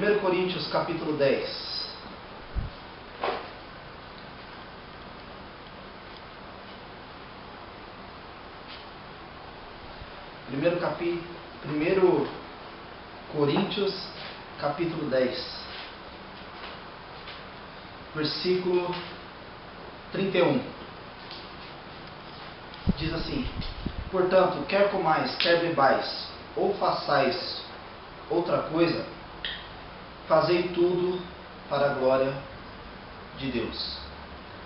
1 Coríntios capítulo 10. Primeiro Coríntios capítulo 10, versículo 31. Diz assim: portanto, quer comais, quer bebais, ou façais outra coisa, fazei tudo para a glória de Deus.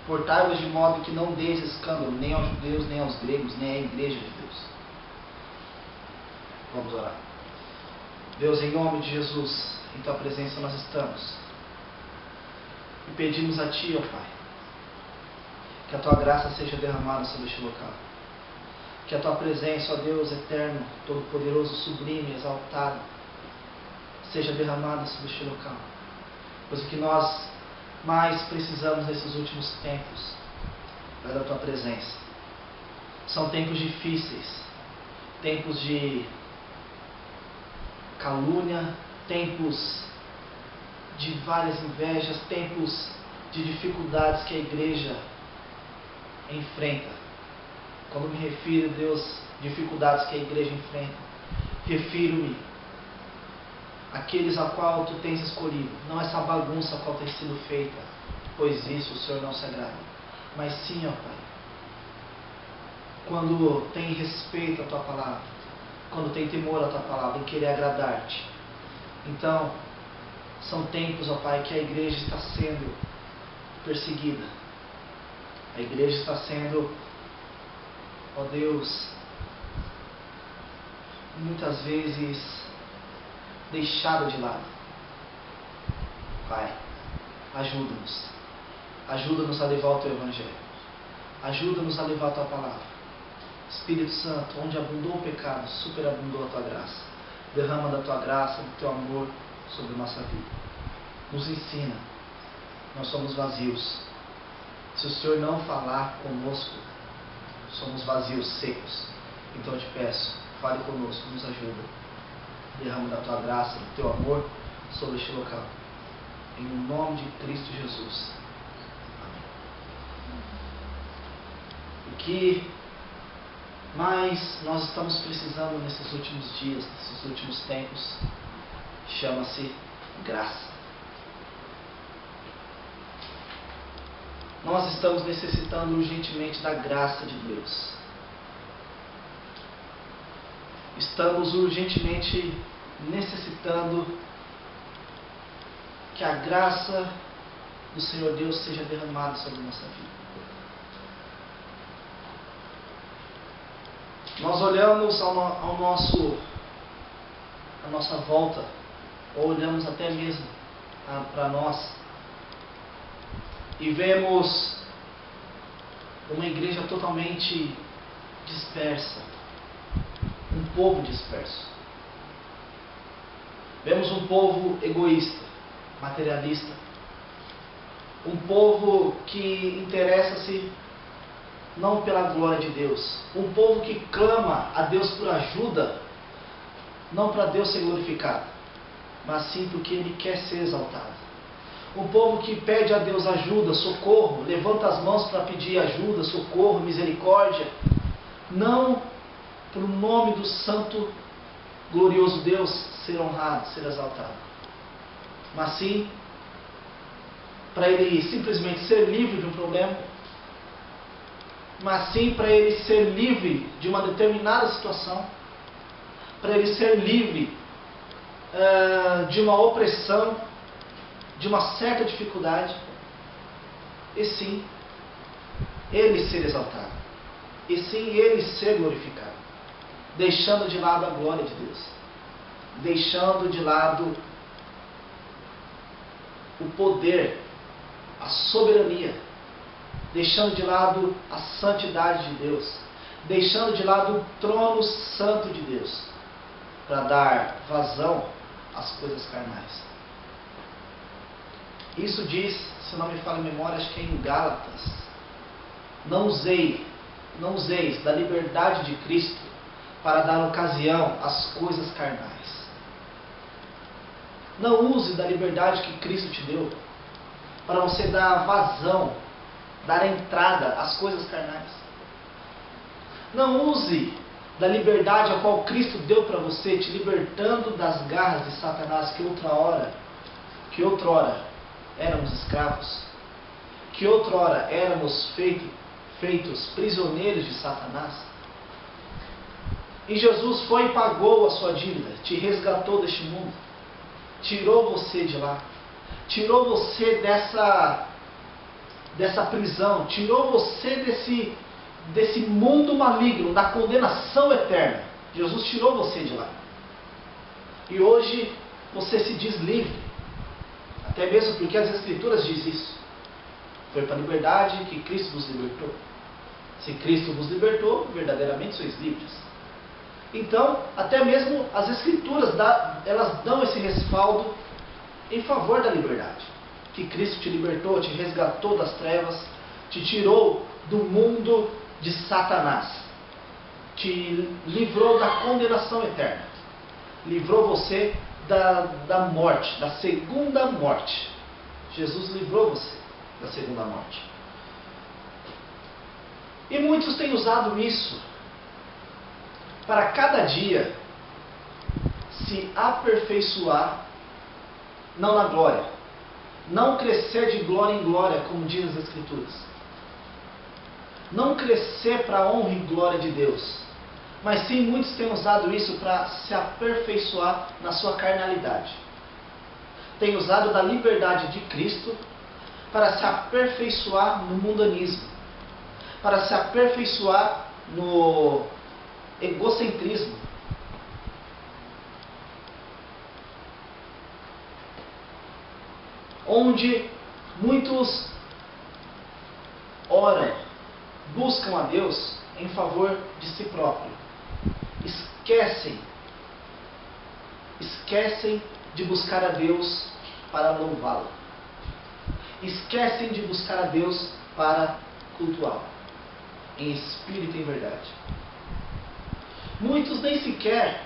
Portai-vos de modo que não deis escândalo nem aos judeus, nem aos gregos, nem à igreja de Deus. Vamos orar. Deus, em nome de Jesus, em Tua presença nós estamos. E pedimos a Ti, ó Pai, que a Tua graça seja derramada sobre este local. Que a Tua presença, ó Deus eterno, todo-poderoso, sublime, exaltado, seja derramada sobre este local. Pois o que nós mais precisamos nesses últimos tempos é da Tua presença. São tempos difíceis, tempos de calúnia, tempos de várias invejas, tempos de dificuldades que a igreja enfrenta. Quando me refiro, Deus, dificuldades que a igreja enfrenta, refiro-me àqueles a qual Tu tens escolhido, não essa bagunça a qual tem sido feita, pois isso o Senhor não se agrada, mas sim, ó Pai, quando tem respeito à Tua palavra, quando tem temor à Tua palavra, em querer agradar-Te. Então, são tempos, ó Pai, que a igreja está sendo perseguida. A igreja está sendo, ó Deus, muitas vezes deixada de lado. Pai, ajuda-nos. Ajuda-nos a levar o Teu Evangelho. Ajuda-nos a levar a Tua palavra. Espírito Santo, onde abundou o pecado, superabundou a Tua graça. Derrama da Tua graça, do Teu amor sobre a nossa vida. Nos ensina. Nós somos vazios. Se o Senhor não falar conosco, somos vazios, secos. Então eu te peço, fale conosco, nos ajuda. Derrama da Tua graça, do Teu amor sobre este local. Em nome de Cristo Jesus. Amém. O que mais nós estamos precisando nesses últimos dias, nesses últimos tempos, chama-se graça. Nós estamos necessitando urgentemente da graça de Deus. Estamos urgentemente necessitando que a graça do Senhor Deus seja derramada sobre a nossa vida. Nós olhamos à nossa volta, ou olhamos até mesmo para nós, e vemos uma igreja totalmente dispersa, um povo disperso. Vemos um povo egoísta, materialista, um povo que interessa-se não pela glória de Deus, um povo que clama a Deus por ajuda, não para Deus ser glorificado, mas sim porque Ele quer ser exaltado. Um povo que pede a Deus ajuda, socorro, levanta as mãos para pedir ajuda, socorro, misericórdia, não para o nome do santo, glorioso Deus ser honrado, ser exaltado, mas sim para ele simplesmente ser livre de um problema, mas sim para ele ser livre de uma determinada situação, para ele ser livre de uma opressão, de uma certa dificuldade, e sim ele ser exaltado, e sim ele ser glorificado, deixando de lado a glória de Deus, deixando de lado o poder, a soberania, deixando de lado a santidade de Deus, deixando de lado o trono santo de Deus, para dar vazão às coisas carnais. Isso diz, se não me falha a memória, acho que é em Gálatas: não useis da liberdade de Cristo para dar ocasião às coisas carnais. Não use da liberdade que Cristo te deu para você dar vazão, dar entrada às coisas carnais. Não use da liberdade a qual Cristo deu para você, te libertando das garras de Satanás, que outrora éramos escravos, que outrora éramos feitos prisioneiros de Satanás. E Jesus foi e pagou a sua dívida, te resgatou deste mundo, tirou você de lá, tirou você dessa prisão, tirou você desse mundo maligno, da condenação eterna. Jesus tirou você de lá. E hoje você se diz livre, até mesmo porque as Escrituras dizem isso. Foi para a liberdade que Cristo vos libertou. Se Cristo vos libertou, verdadeiramente sois livres. Então, até mesmo as Escrituras, elas dão esse respaldo em favor da liberdade. Que Cristo te libertou, te resgatou das trevas, te tirou do mundo de Satanás, te livrou da condenação eterna, livrou você da morte, da segunda morte. Jesus livrou você da segunda morte. E muitos têm usado isso para cada dia se aperfeiçoar, não na glória, não crescer de glória em glória, como diz as Escrituras, não crescer para a honra e glória de Deus, mas sim muitos têm usado isso para se aperfeiçoar na sua carnalidade. Têm usado da liberdade de Cristo para se aperfeiçoar no mundanismo, para se aperfeiçoar no egocentrismo. Onde muitos oram, buscam a Deus em favor de si próprio. Esquecem de buscar a Deus para louvá-lo. Esquecem de buscar a Deus para cultuá-lo, em espírito e em verdade. Muitos nem sequer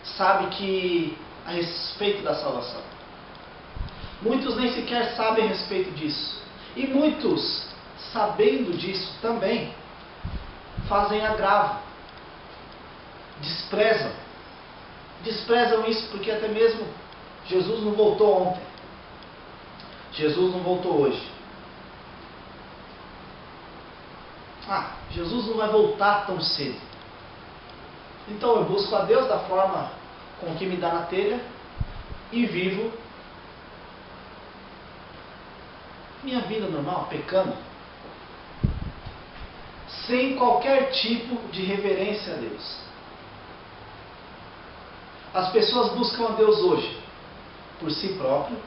sabem que a respeito da salvação. Muitos nem sequer sabem a respeito disso. E muitos, sabendo disso também, fazem agravo, desprezam isso, porque até mesmo Jesus não voltou ontem, Jesus não voltou hoje. Jesus não vai voltar tão cedo, então eu busco a Deus da forma com que me dá na telha e vivo minha vida normal, pecando, sem qualquer tipo de reverência a Deus. As pessoas buscam a Deus hoje por si próprio,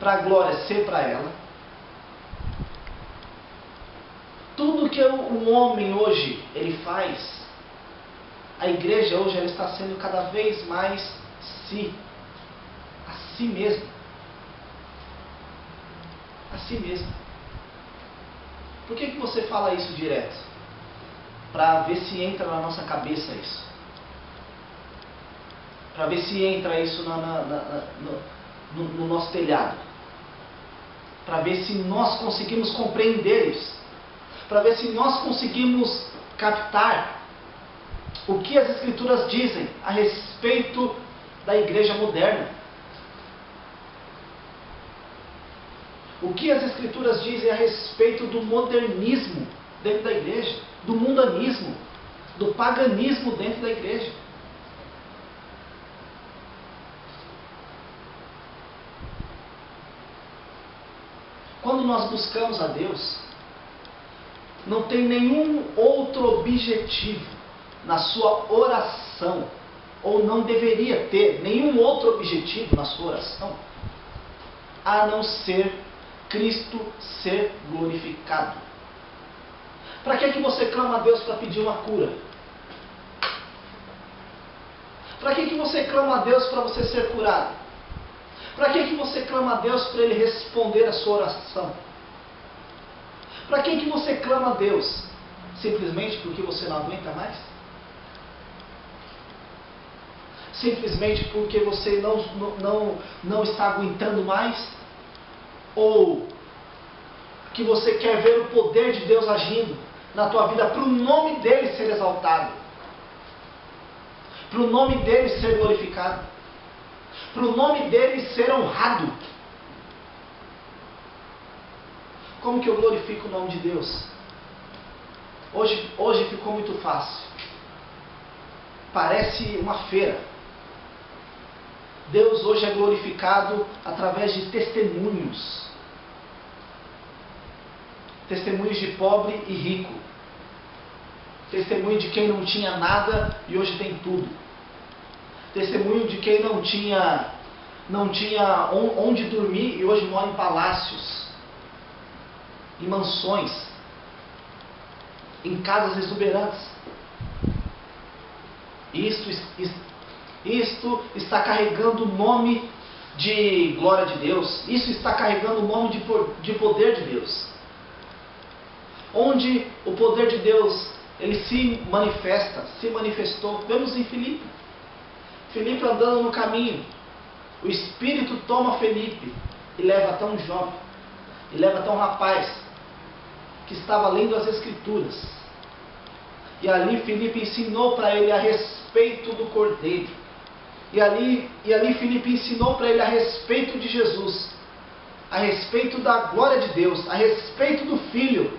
para a glória ser para ela. Tudo que o homem hoje ele faz, a igreja hoje ela está sendo cada vez mais a si mesmo. A si mesmo. Por que você fala isso direto? Para ver se entra na nossa cabeça isso. Para ver se entra isso no nosso telhado. Para ver se nós conseguimos compreender isso. Para ver se nós conseguimos captar o que as Escrituras dizem a respeito da igreja moderna. O que as Escrituras dizem a respeito do modernismo dentro da igreja, do mundanismo, do paganismo dentro da igreja. Quando nós buscamos a Deus, não tem nenhum outro objetivo na sua oração, ou não deveria ter nenhum outro objetivo na sua oração, a não ser Cristo ser glorificado. Para que você clama a Deus para pedir uma cura? Para que você clama a Deus para você ser curado? Para que você clama a Deus para Ele responder a sua oração? Para que você clama a Deus? Simplesmente porque você não aguenta mais? simplesmente porque você não está aguentando mais? Ou que você quer ver o poder de Deus agindo na tua vida para o nome dele ser exaltado, para o nome dele ser glorificado, para o nome dele ser honrado? Como que eu glorifico o nome de Deus? Hoje ficou muito fácil. Parece uma feira. Deus hoje é glorificado através de testemunhos. Testemunhos de pobre e rico. Testemunho de quem não tinha nada e hoje tem tudo. Testemunho de quem não tinha onde dormir e hoje mora em palácios, em mansões, em casas exuberantes. Isto está carregando o nome de glória de Deus. Isso está carregando o nome de poder de Deus. Onde o poder de Deus ele se manifestou. Vemos em Filipe. Filipe andando no caminho. O Espírito toma Filipe e leva até um jovem, e leva até um rapaz que estava lendo as Escrituras. E ali Filipe ensinou para ele a respeito do Cordeiro. E ali Filipe ensinou para ele a respeito de Jesus, a respeito da glória de Deus, a respeito do Filho.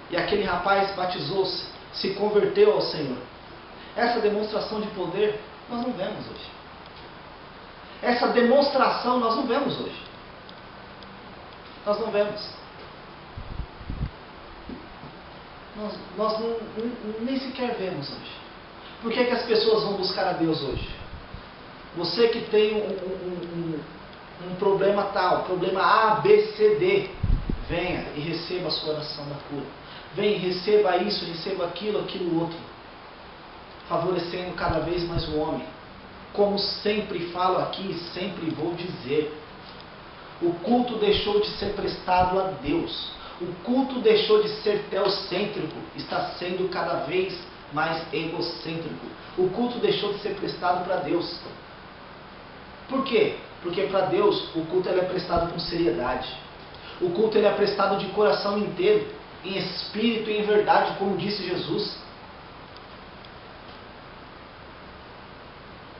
E aquele rapaz batizou-se, se converteu ao Senhor. Essa demonstração de poder nós não vemos hoje. Essa demonstração nós não vemos hoje. Nós não vemos. Nós nem sequer vemos hoje. Por que as pessoas vão buscar a Deus hoje? Você que tem um problema tal, problema A, B, C, D, venha e receba a sua oração da cura. Venha e receba isso, receba aquilo outro. Favorecendo cada vez mais o homem. Como sempre falo aqui, sempre vou dizer. O culto deixou de ser prestado a Deus. O culto deixou de ser teocêntrico, está sendo cada vez mais egocêntrico. O culto deixou de ser prestado para Deus. Por quê? Porque para Deus o culto ele é prestado com seriedade. O culto ele é prestado de coração inteiro, em espírito e em verdade, como disse Jesus.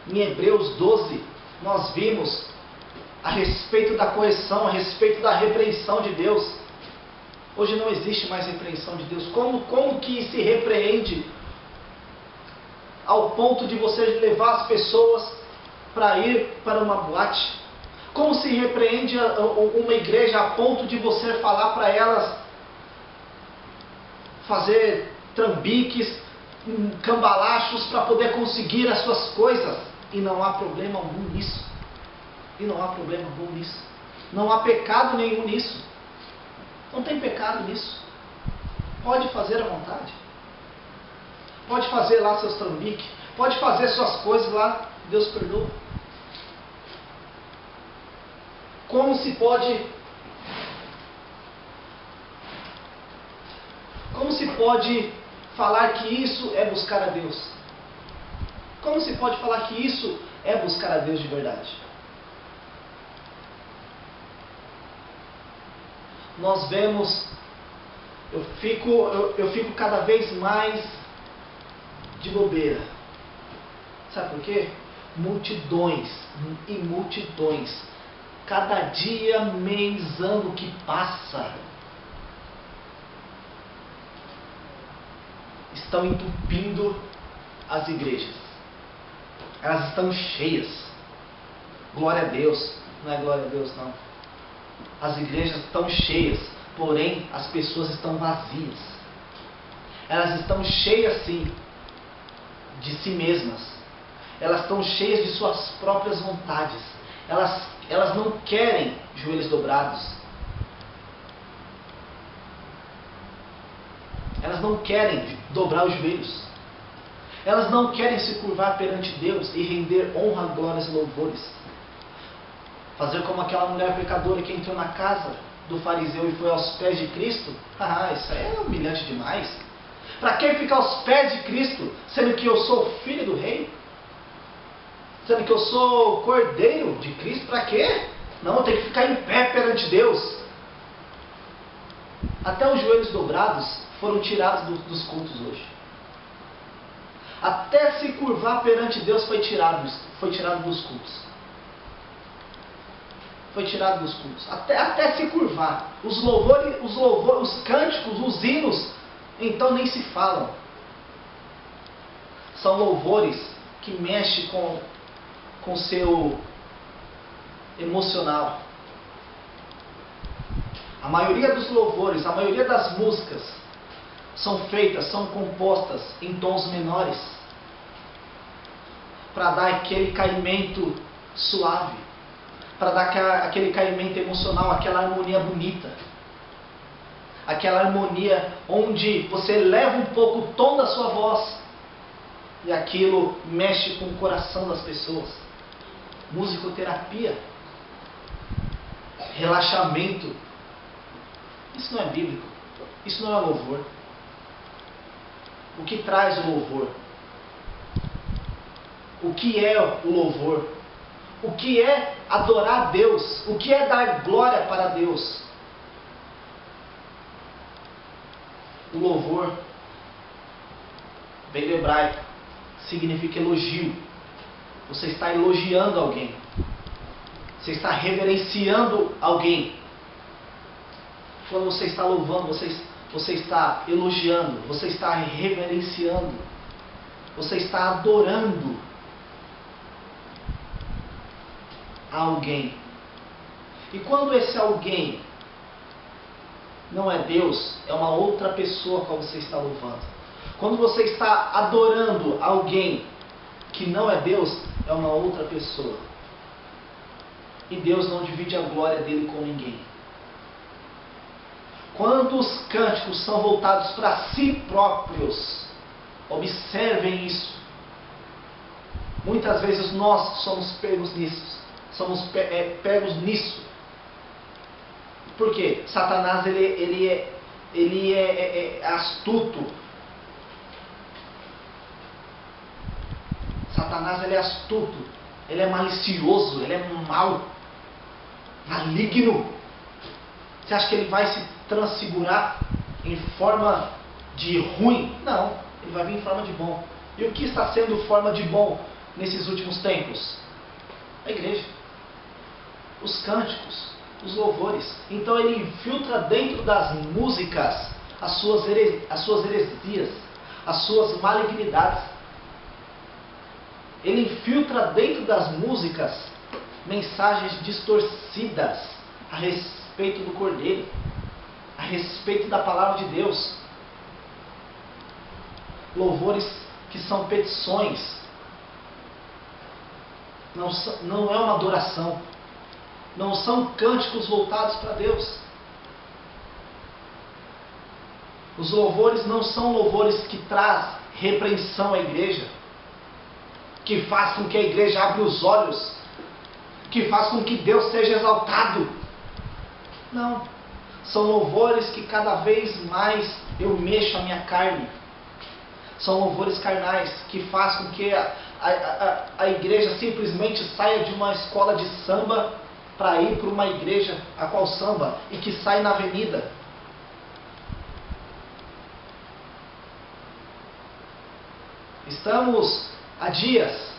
Em Hebreus 12, nós vimos a respeito da correção, a respeito da repreensão de Deus. Hoje não existe mais repreensão de Deus. Como que se repreende ao ponto de você levar as pessoas para ir para uma boate? Como se repreende uma igreja a ponto de você falar para elas fazer trambiques, cambalachos para poder conseguir as suas coisas? E não há problema algum nisso. E não há problema algum nisso. Não há pecado nenhum nisso. Não tem pecado nisso. Pode fazer à vontade. Pode fazer lá seus trambiques. Pode fazer suas coisas lá. Deus perdoa. Como se pode falar que isso é buscar a Deus? Como se pode falar que isso é buscar a Deus de verdade? Nós vemos, eu fico cada vez mais de bobeira. Sabe por quê? Multidões e multidões. Cada dia, mês, ano que passa, estão entupindo as igrejas. Elas estão cheias. Glória a Deus. Não é glória a Deus, não. As igrejas estão cheias, porém as pessoas estão vazias. Elas estão cheias, sim, de si mesmas. Elas estão cheias de suas próprias vontades. Elas não querem joelhos dobrados. Elas não querem dobrar os joelhos. Elas não querem se curvar perante Deus e render honra, glórias e louvores. Fazer como aquela mulher pecadora que entrou na casa do fariseu e foi aos pés de Cristo. Isso aí é humilhante demais. Para que ficar aos pés de Cristo, sendo que eu sou filho do rei? Dizendo que eu sou cordeiro de Cristo, para quê? Não, eu tenho que ficar em pé perante Deus. Até os joelhos dobrados foram tirados dos cultos hoje. Até se curvar perante Deus foi tirado dos cultos. Foi tirado dos cultos. Até se curvar. Os louvores, os cânticos, os hinos, então nem se falam. São louvores que mexem com o seu emocional. A maioria dos louvores, a maioria das músicas são compostas em tons menores, para dar aquele caimento suave, para dar aquele caimento emocional, aquela harmonia bonita, aquela harmonia onde você leva um pouco o tom da sua voz e aquilo mexe com o coração das pessoas. Musicoterapia, relaxamento, isso não é bíblico, isso não é louvor. O que traz o louvor? O que é o louvor? O que é adorar a Deus? O que é dar glória para Deus? O louvor, vem do hebraico, significa elogio. Você está elogiando alguém. Você está reverenciando alguém. Quando você está louvando, você está elogiando, você está reverenciando, você está adorando alguém. E quando esse alguém não é Deus, é uma outra pessoa a qual você está louvando. Quando você está adorando alguém que não é Deus, é uma outra pessoa. E Deus não divide a glória dele com ninguém. Quando os cânticos são voltados para si próprios, observem isso. Muitas vezes nós somos pegos nisso. Pegos nisso. Por quê? Satanás ele é astuto. Satanás ele é astuto. Ele é malicioso. Ele é mau. Maligno. Você acha que ele vai se transfigurar em forma de ruim? Não, ele vai vir em forma de bom. E o que está sendo forma de bom nesses últimos tempos? A igreja, os cânticos, os louvores. Então ele infiltra dentro das músicas as suas heresias, as suas malignidades. Ele infiltra dentro das músicas mensagens distorcidas a respeito do Cordeiro, a respeito da palavra de Deus. Louvores que são petições. Não é uma adoração. Não são cânticos voltados para Deus. Os louvores não são louvores que traz repreensão à igreja, que faz com que a igreja abra os olhos, que faz com que Deus seja exaltado. Não. São louvores que cada vez mais eu mexo a minha carne. São louvores carnais que faz com que a igreja simplesmente saia de uma escola de samba para ir para uma igreja a qual samba e que sai na avenida. Estamos há dias,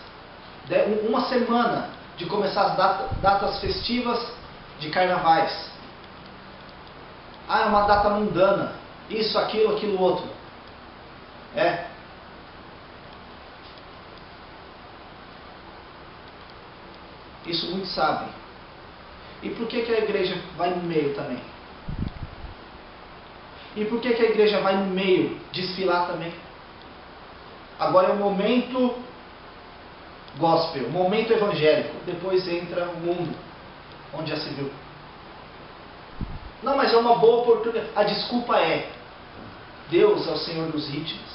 uma semana de começar as datas festivas de carnavais. Ah, é uma data mundana. Isso, aquilo, outro. Isso muitos sabem. E por que a igreja vai no meio também? E por que a igreja vai no meio desfilar também? Agora é o momento gospel, o momento evangélico. Depois entra o mundo, onde já se viu. Não, mas é uma boa oportunidade. A desculpa é: Deus é o Senhor dos ritmos.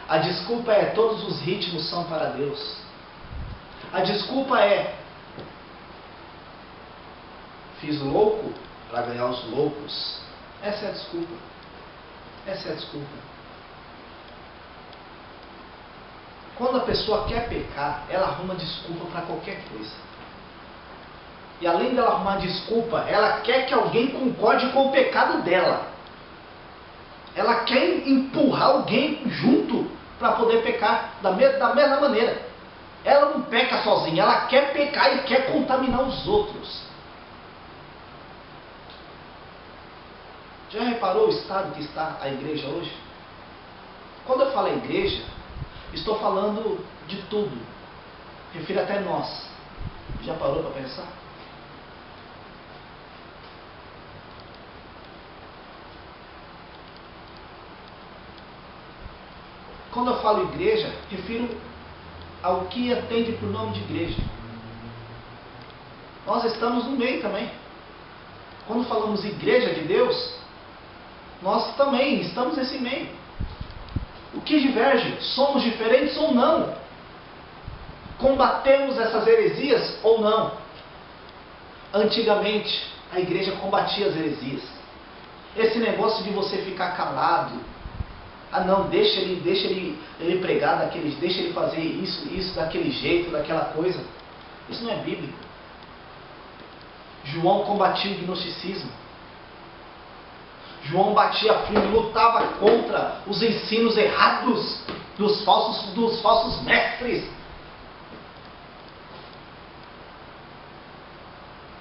A desculpa é: todos os ritmos são para Deus. A desculpa é: fiz louco para ganhar os loucos. Essa é a desculpa. Essa é a desculpa. Quando a pessoa quer pecar, ela arruma desculpa para qualquer coisa. E além dela arrumar desculpa, ela quer que alguém concorde com o pecado dela. Ela quer empurrar alguém junto para poder pecar da mesma maneira. Ela não peca sozinha, ela quer pecar e quer contaminar os outros. Já reparou o estado que está a igreja hoje? Quando eu falo a igreja, estou falando de tudo. Refiro até nós. Já parou para pensar? Quando eu falo igreja, refiro ao que atende por nome de igreja. Nós estamos no meio também. Quando falamos igreja de Deus, nós também estamos nesse meio. O que diverge? Somos diferentes ou não? Combatemos essas heresias ou não? Antigamente, a igreja combatia as heresias. Esse negócio de você ficar calado, não, deixa ele pregar deixa ele fazer isso daquele jeito, daquela coisa. Isso não é bíblico. João combatia o gnosticismo. João batia firme, lutava contra os ensinos errados dos falsos mestres.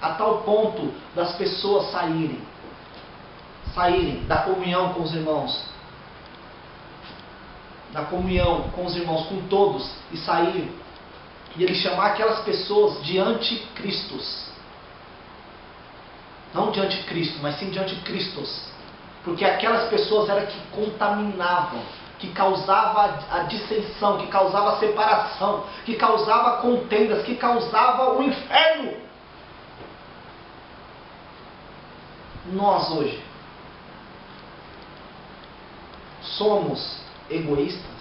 A tal ponto das pessoas saírem da comunhão com os irmãos, da comunhão com os irmãos, com todos, e saírem. E ele chamar aquelas pessoas de anticristos. Não de anticristo, mas sim de anticristos. Porque aquelas pessoas eram que contaminavam, que causava a dissensão, que causava a separação, que causava contendas, que causava o inferno. Nós hoje somos egoístas,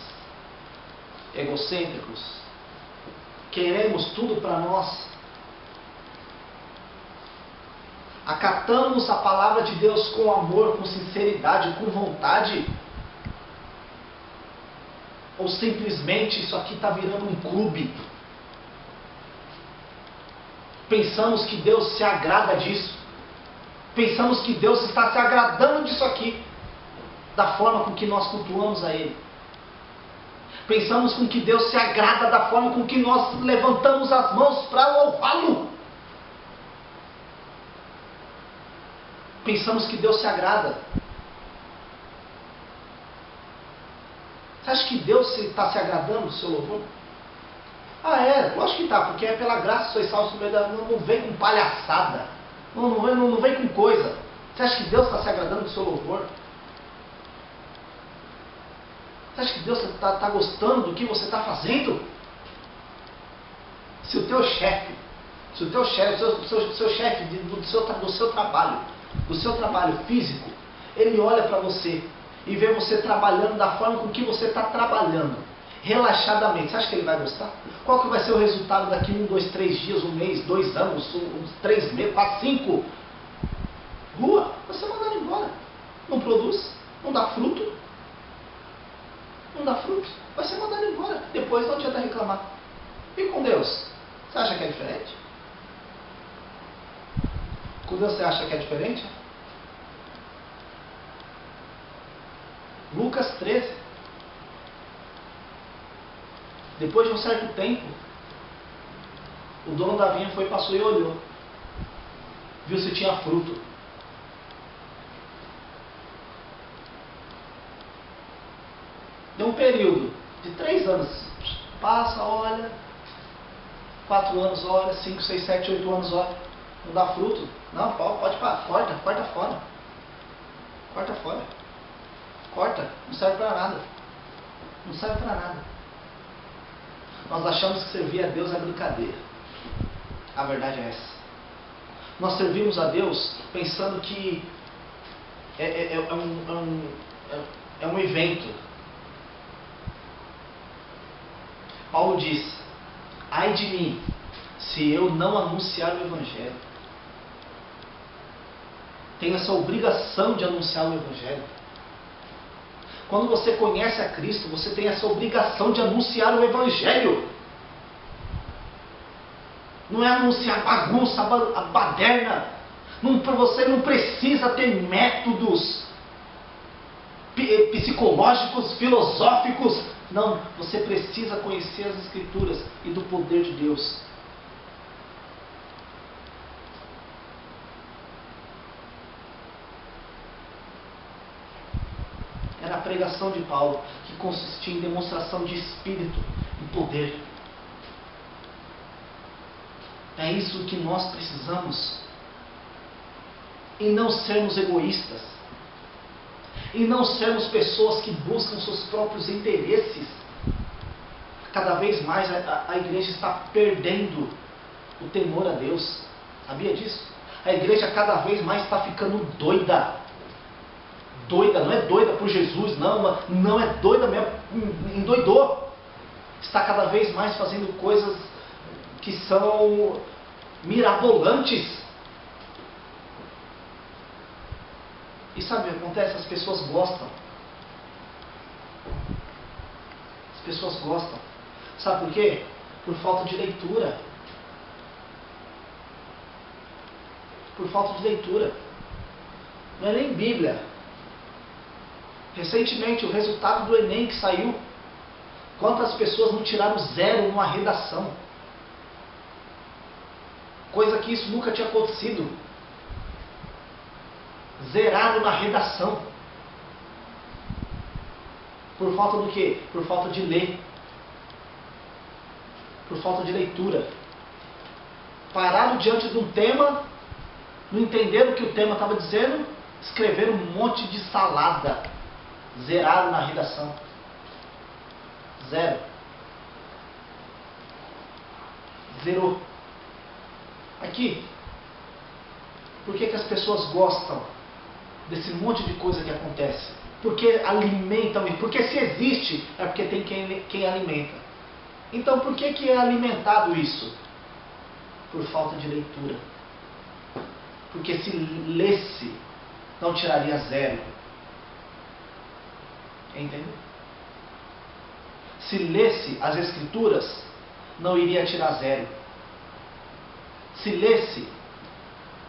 egocêntricos, queremos tudo para nós. Acatamos a palavra de Deus com amor, com sinceridade, com vontade? Ou simplesmente isso aqui está virando um clube? Pensamos que Deus se agrada disso. Pensamos que Deus está se agradando disso aqui, da forma com que nós cultuamos a Ele. Pensamos com que Deus se agrada da forma com que nós levantamos as mãos para louvá-lo. Pensamos que Deus se agrada. Você acha que Deus está se agradando do seu louvor? Lógico que está, porque é pela graça sois salvos por meio da... Não vem com palhaçada. Não vem com coisa. Você acha que Deus está se agradando do seu louvor? Você acha que Deus está gostando do que você está fazendo? Se o teu chefe, o seu chefe do seu trabalho físico, ele olha para você e vê você trabalhando da forma com que você está trabalhando, relaxadamente, você acha que ele vai gostar? Qual que vai ser o resultado daqui 1, 2, 3 dias, 1 mês, 2 anos, 3 meses, 4, 5? Rua, você mandar embora. Não produz, não dá fruto. Não dá fruto, vai ser mandado embora. Depois não adianta reclamar. E com Deus? Você acha que é diferente? Com Deus você acha que é diferente? Lucas 13. Depois de um certo tempo, o dono da vinha foi, passou e olhou. Viu se tinha fruto. Deu um período de 3 anos. Passa, olha. 4 anos, olha. 5, 6, 7, 8 anos, olha. Não dá fruto. Não, pode parar. Corta fora. Corta fora. Corta. Não serve para nada. Não serve para nada. Nós achamos que servir a Deus é brincadeira. A verdade é essa. Nós servimos a Deus pensando que é um evento. Paulo diz: ai de mim, se eu não anunciar o Evangelho. Tenho essa obrigação de anunciar o Evangelho. Quando você conhece a Cristo, você tem essa obrigação de anunciar o Evangelho. Não é anunciar bagunça, a baderna. Você não precisa ter métodos psicológicos, filosóficos. Não, você precisa conhecer as Escrituras e do poder de Deus. Era a pregação de Paulo, que consistia em demonstração de espírito e poder. É isso que nós precisamos. E não sermos egoístas. E não sermos pessoas que buscam seus próprios interesses. Cada vez mais a igreja está perdendo o temor a Deus. Sabia disso? A igreja cada vez mais está ficando doida. Doida, não é doida por Jesus, não é doida mesmo, endoidou. Está cada vez mais fazendo coisas que são mirabolantes. E sabe o que acontece? As pessoas gostam. As pessoas gostam. Sabe por quê? Por falta de leitura. Por falta de leitura. Não é nem Bíblia. Recentemente, o resultado do Enem que saiu, quantas pessoas não tiraram 0 numa redação? Coisa que isso nunca tinha acontecido. Zerado na redação. Por falta do quê? Por falta de ler. Por falta de leitura. Pararam diante de um tema, não entenderam o que o tema estava dizendo, escreveram um monte de salada. Zerado na redação. 0. Zerou. Aqui. Por que as pessoas gostam desse monte de coisa que acontece? Porque alimentam. Porque se existe, é porque tem quem alimenta. Então por que é alimentado isso? Por falta de leitura. Porque se lesse, não tiraria 0. Entendeu? Se lesse as Escrituras, não iria tirar 0. Se lesse,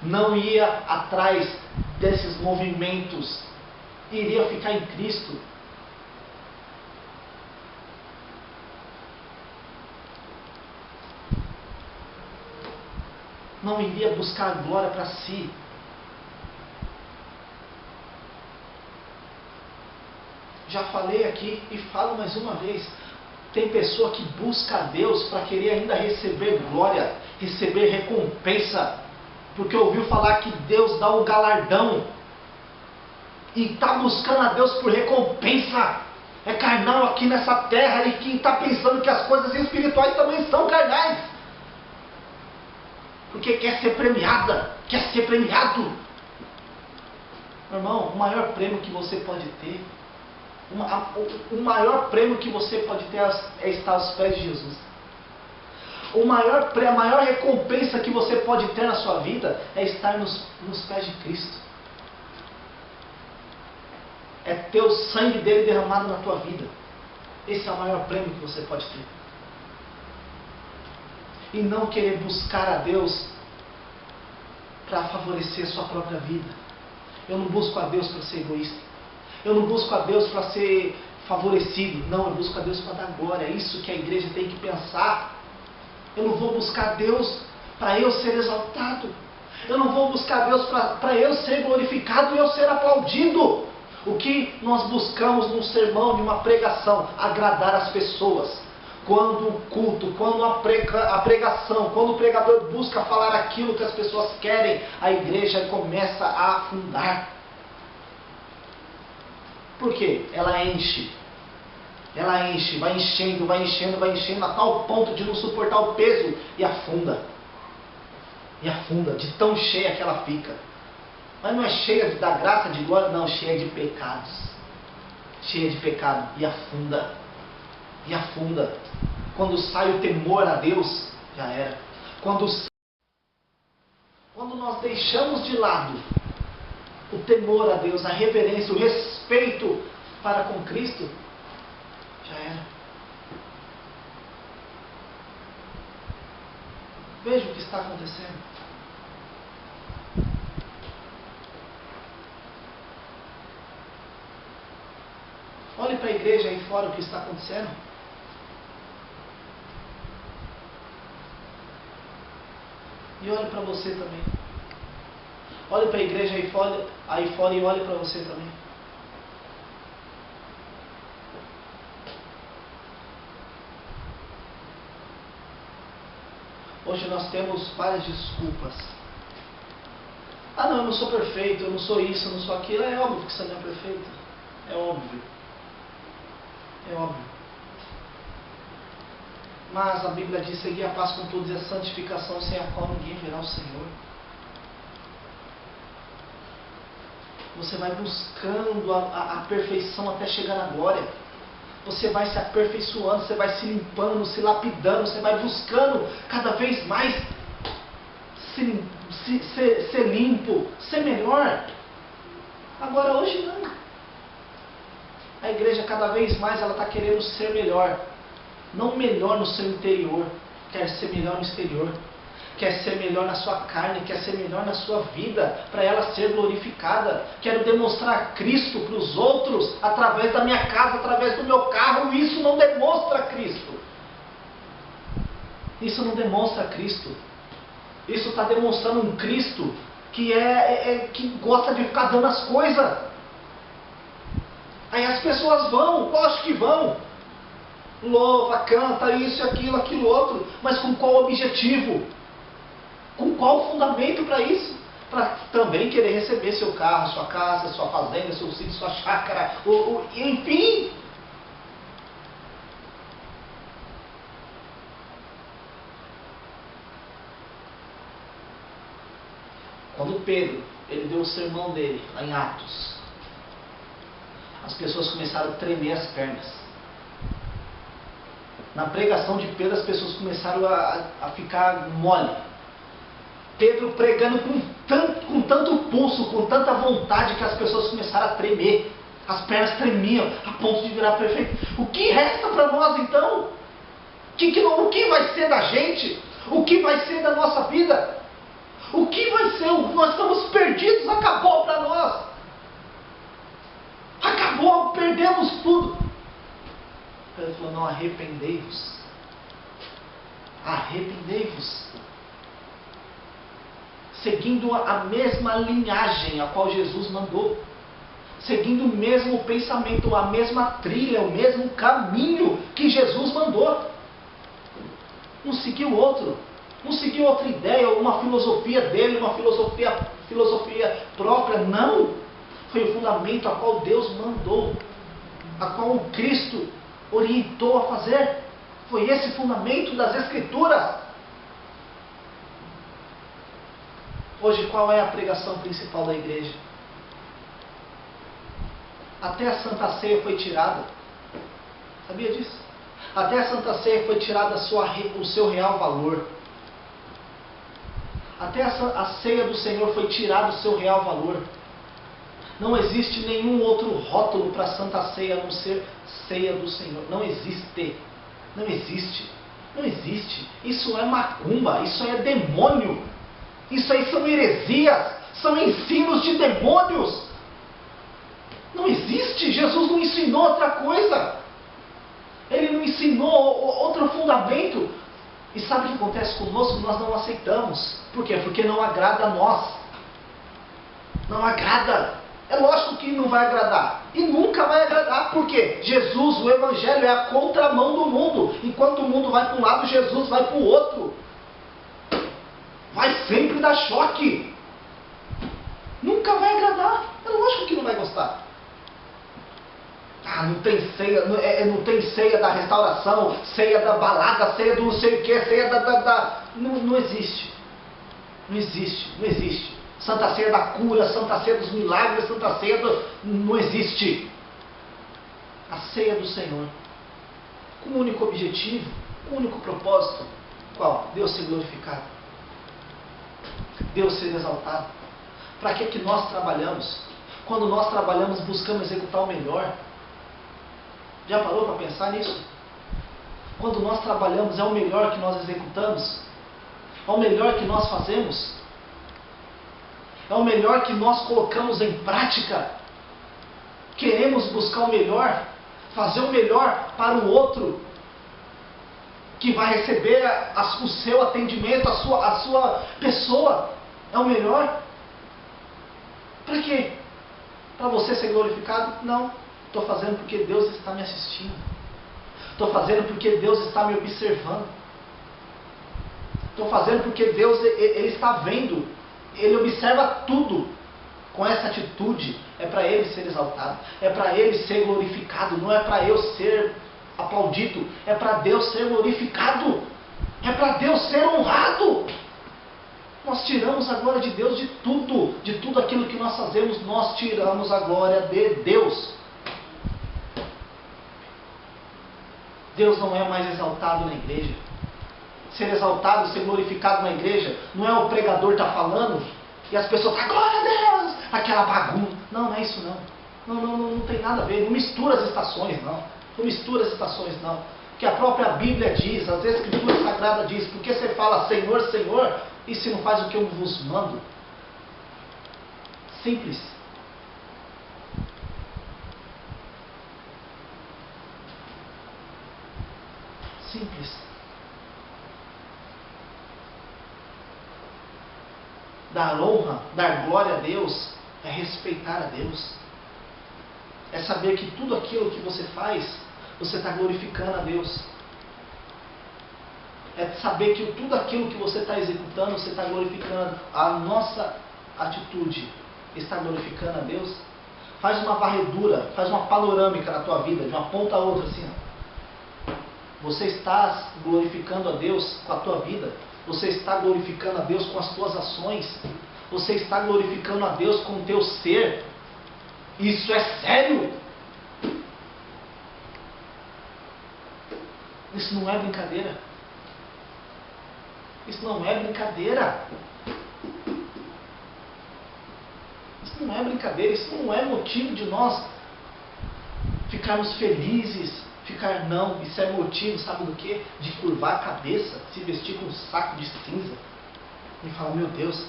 não ia atrás desses movimentos, iria ficar em Cristo. Não iria buscar a glória para si. Já falei aqui e falo mais uma vez. Tem pessoa que busca a Deus para querer ainda receber glória, receber recompensa, porque ouviu falar que Deus dá um galardão e está buscando a Deus por recompensa. É carnal aqui nessa terra e que está pensando que as coisas espirituais também são carnais, porque quer ser premiada, quer ser premiado. Meu irmão, o maior prêmio que você pode ter, o maior prêmio que você pode ter é estar aos pés de Jesus. A maior recompensa que você pode ter na sua vida é estar nos pés de Cristo. É ter o sangue dele derramado na tua vida. Esse é o maior prêmio que você pode ter. E não querer buscar a Deus para favorecer a sua própria vida. Eu não busco a Deus para ser egoísta. Eu não busco a Deus para ser favorecido. Não, eu busco a Deus para dar glória. É isso que a igreja tem que pensar. Eu não vou buscar Deus para eu ser exaltado. Eu não vou buscar Deus para eu ser glorificado e eu ser aplaudido. O que nós buscamos num sermão, numa pregação? Agradar as pessoas. Quando o culto, quando a pregação, quando o pregador busca falar aquilo que as pessoas querem, a igreja começa a afundar. Por quê? Ela enche. Ela enche, vai enchendo, vai enchendo, vai enchendo, a tal ponto de não suportar o peso e afunda. E afunda, de tão cheia que ela fica. Mas não é cheia da graça, de glória, não, cheia de pecados. Cheia de pecado, e afunda. E afunda. Quando sai o temor a Deus, já era. Quando nós deixamos de lado o temor a Deus, a reverência, o respeito para com Cristo, já era. Veja o que está acontecendo. Olhe para a igreja aí fora o que está acontecendo. E olhe para você também. Olhe para a igreja aí fora e olhe para você também. Hoje nós temos várias desculpas. Ah não, eu não sou perfeito, eu não sou isso, eu não sou aquilo. É óbvio que você não é perfeito. É óbvio. É óbvio. Mas a Bíblia diz: seguir a paz com todos e a santificação, sem a qual ninguém verá o Senhor. Você vai buscando a perfeição até chegar na glória. Você vai se aperfeiçoando, você vai se limpando, se lapidando, você vai buscando cada vez mais ser limpo, ser melhor. Agora hoje não. A igreja cada vez mais ela está querendo ser melhor. Não melhor no seu interior, quer ser melhor no exterior. Quer ser melhor na sua carne, quer ser melhor na sua vida, para ela ser glorificada. Quero demonstrar Cristo para os outros, através da minha casa, através do meu carro. Isso não demonstra Cristo. Isso não demonstra Cristo. Isso está demonstrando um Cristo que gosta de ficar dando as coisas. Aí as pessoas vão, lógico que vão. Louva, canta, isso, aquilo, outro. Mas com qual objetivo? Com qual fundamento para isso? Para também querer receber seu carro, sua casa, sua fazenda, seu sítio, sua chácara, enfim. Quando Pedro, ele deu o sermão dele, lá em Atos, as pessoas começaram a tremer as pernas. Na pregação de Pedro, as pessoas começaram a ficar mole. Pedro pregando com tanto pulso, com tanta vontade, que as pessoas começaram a tremer. As pernas tremiam, a ponto de virar prefeito. O que resta para nós então? O que vai ser da gente? O que vai ser da nossa vida? O que vai ser? Nós estamos perdidos, acabou para nós. Acabou, perdemos tudo. Pedro falou: não, arrependei-vos. Arrependei-vos. Seguindo a mesma linhagem a qual Jesus mandou. Seguindo o mesmo pensamento, a mesma trilha, o mesmo caminho que Jesus mandou. Não seguiu outro. Não seguiu outra ideia, uma filosofia dele, uma filosofia própria. Não. Foi o fundamento a qual Deus mandou. A qual o Cristo orientou a fazer. Foi esse fundamento das Escrituras. Hoje, qual é a pregação principal da igreja? Até a Santa Ceia foi tirada. Sabia disso? Até a Santa Ceia foi tirada o seu real valor. Até a ceia do Senhor foi tirado o seu real valor. Não existe nenhum outro rótulo para a Santa Ceia a não ser ceia do Senhor. Não existe. Não existe. Não existe. Isso é macumba. Isso é demônio. Isso aí são heresias. São ensinos de demônios. Não existe. Jesus não ensinou outra coisa. Ele não ensinou outro fundamento. E sabe o que acontece conosco? Nós não aceitamos. Por quê? Porque não agrada a nós. Não agrada. É lógico que não vai agradar. E nunca vai agradar. Por quê? Jesus, o Evangelho, é a contramão do mundo. Enquanto o mundo vai para um lado, Jesus vai para o outro. Vai sempre dar choque. Nunca vai agradar. É lógico que não vai gostar. Ah, não tem ceia, não tem ceia da restauração, ceia da balada, ceia do não sei o que, ceia Não existe. Não existe, não existe. Santa Ceia da cura, Santa Ceia dos milagres, Santa Ceia Não existe. A ceia do Senhor. Com um único objetivo, um único propósito. Qual? Deus ser glorificado. Deus ser exaltado. Para que nós trabalhamos? Quando nós trabalhamos, buscamos executar o melhor. Já parou para pensar nisso? Quando nós trabalhamos, é o melhor que nós executamos? É o melhor que nós fazemos? É o melhor que nós colocamos em prática? Queremos buscar o melhor? Fazer o melhor para o outro que vai receber o seu atendimento, a sua pessoa? É o melhor? Para quê? Para você ser glorificado? Não. Estou fazendo porque Deus está me assistindo. Estou fazendo porque Deus está me observando. Estou fazendo porque Deus ele está vendo. Ele observa tudo. Com essa atitude é para Ele ser exaltado. É para Ele ser glorificado. Não é para eu ser aplaudido. É para Deus ser glorificado. É para Deus ser honrado. Nós tiramos a glória de Deus de tudo aquilo que nós fazemos, nós tiramos a glória de Deus. Deus não é mais exaltado na igreja. Ser exaltado, ser glorificado na igreja, não é o pregador estar falando e as pessoas estão, glória a Deus, aquela bagunça. Não é isso não. Não tem nada a ver. Não mistura as estações, não. Não mistura as estações, não. Que a própria Bíblia diz, as Escrituras Sagradas diz, porque você fala Senhor, Senhor, e se não faz o que eu vos mando? Simples. Simples. Dar honra, dar glória a Deus, é respeitar a Deus. É saber que tudo aquilo que você faz, você está glorificando a Deus. É saber que tudo aquilo que você está executando, você está glorificando. A nossa atitude está glorificando a Deus. Faz uma varredura, faz uma panorâmica na tua vida, de uma ponta a outra assim. Você está glorificando a Deus com a tua vida. Você está glorificando a Deus com as tuas ações. Você está glorificando a Deus com o teu ser. Isso é sério. Isso não é brincadeira. Isso não é brincadeira. Isso não é brincadeira. Isso não é motivo de nós ficarmos felizes. Não, isso é motivo, sabe do que? De curvar a cabeça, se vestir com um saco de cinza e falar, meu Deus,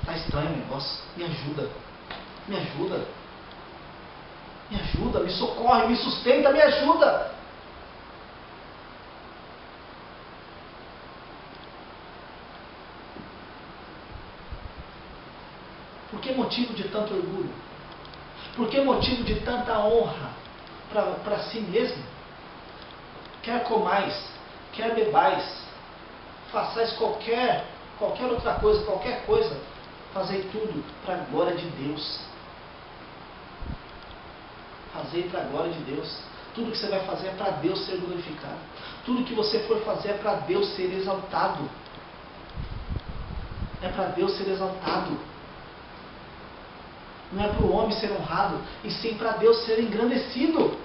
está estranho o negócio, me ajuda, me ajuda, me ajuda, me socorre, me sustenta, me ajuda. Por que motivo de tanto orgulho? Por que motivo de tanta honra para si mesmo? Quer comais, quer bebais, façais qualquer outra coisa, qualquer coisa, fazei tudo para a glória de Deus. Fazei para a glória de Deus. Tudo que você vai fazer é para Deus ser glorificado. Tudo que você for fazer é para Deus ser exaltado. É para Deus ser exaltado. Não é para o homem ser honrado, e sim para Deus ser engrandecido.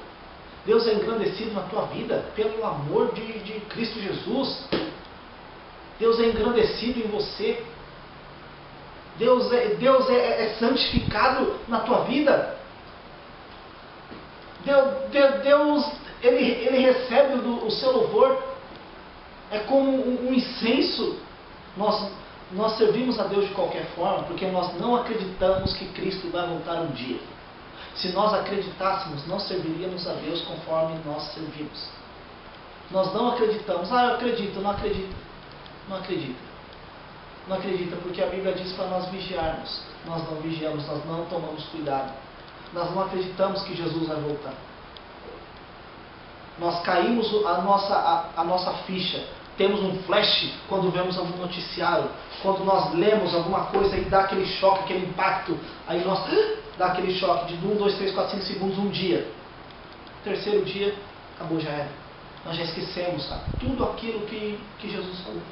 Deus é engrandecido na tua vida pelo amor de Cristo Jesus. Deus é engrandecido em você. Deus é santificado na tua vida. Deus ele recebe o seu louvor. É como um incenso. Nós servimos a Deus de qualquer forma, porque nós não acreditamos que Cristo vai voltar um dia. Se nós acreditássemos, não serviríamos a Deus conforme nós servimos. Nós não acreditamos. Eu acredito, não acredito. Não acredita. Não acredita, porque a Bíblia diz para nós vigiarmos. Nós não vigiamos, nós não tomamos cuidado. Nós não acreditamos que Jesus vai voltar. Nós caímos a nossa ficha. Temos um flash quando vemos algum noticiário. Quando nós lemos alguma coisa e dá aquele choque, aquele impacto. Aí nós dá aquele choque de 1, 2, 3, 4, 5 segundos, um dia. Terceiro dia, acabou, já era. Nós já esquecemos, sabe? Tudo aquilo que Jesus falou.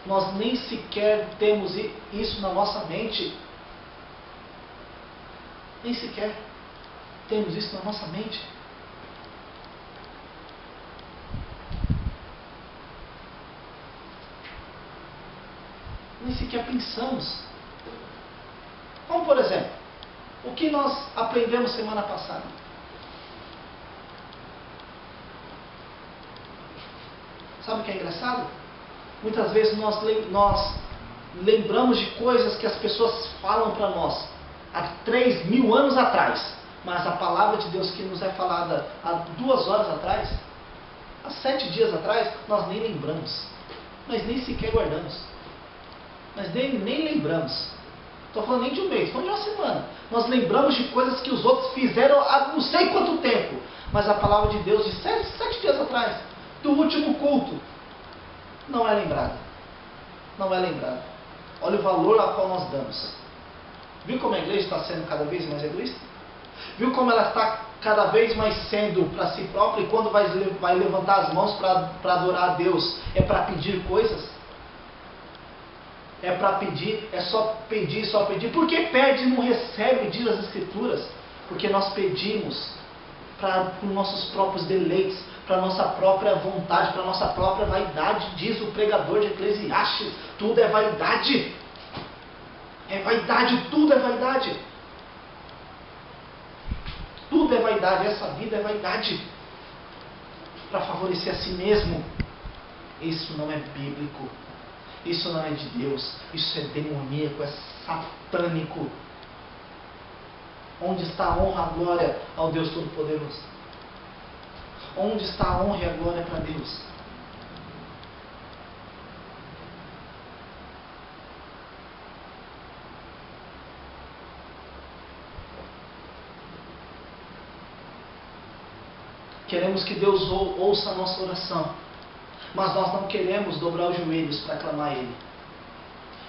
Nós nem sequer temos isso na nossa mente. Nem sequer temos isso na nossa mente. Nem sequer pensamos. Como por exemplo, o que nós aprendemos semana passada? Sabe o que é engraçado? Muitas vezes nós lembramos de coisas que as pessoas falam para nós há 3.000 anos atrás, mas a palavra de Deus que nos é falada há 2 horas atrás, há 7 dias atrás, nós nem lembramos, nós nem sequer guardamos, nós nem lembramos. Estou falando nem de um mês, estou falando de uma semana. Nós lembramos de coisas que os outros fizeram há não sei quanto tempo, mas a palavra de Deus de 7 dias atrás, do último culto, não é lembrada. Não é lembrada. Olha o valor ao qual nós damos. Viu como a igreja está sendo cada vez mais egoísta? Viu como ela está cada vez mais sendo para si própria, e quando vai levantar as mãos para adorar a Deus, é para pedir coisas? É para pedir, é só pedir, só pedir. Por que pede e não recebe, diz as Escrituras? Porque nós pedimos para os nossos próprios deleites, para a nossa própria vontade, para a nossa própria vaidade, diz o pregador de Eclesiastes. Tudo é vaidade. É vaidade, tudo é vaidade. Tudo é vaidade, essa vida é vaidade. Para favorecer a si mesmo. Isso não é bíblico. Isso não é de Deus. Isso é demoníaco, é satânico. Onde está a honra, a glória ao Deus Todo-Poderoso? Onde está a honra e a glória para Deus? Queremos que Deus ouça a nossa oração, mas nós não queremos dobrar os joelhos para clamar a Ele.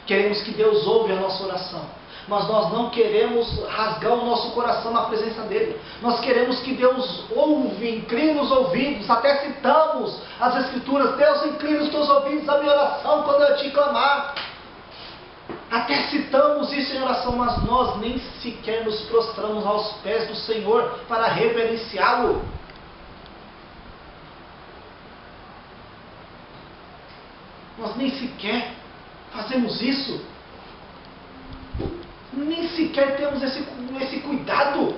Queremos que Deus ouve a nossa oração, mas nós não queremos rasgar o nosso coração na presença dEle. Nós queremos que Deus ouve, inclina os ouvidos, até citamos as Escrituras: Deus, inclina os teus ouvidos à minha oração quando eu te clamar. Até citamos isso em oração, mas nós nem sequer nos prostramos aos pés do Senhor para reverenciá-lo. Nós nem sequer fazemos isso. Nem sequer temos esse cuidado.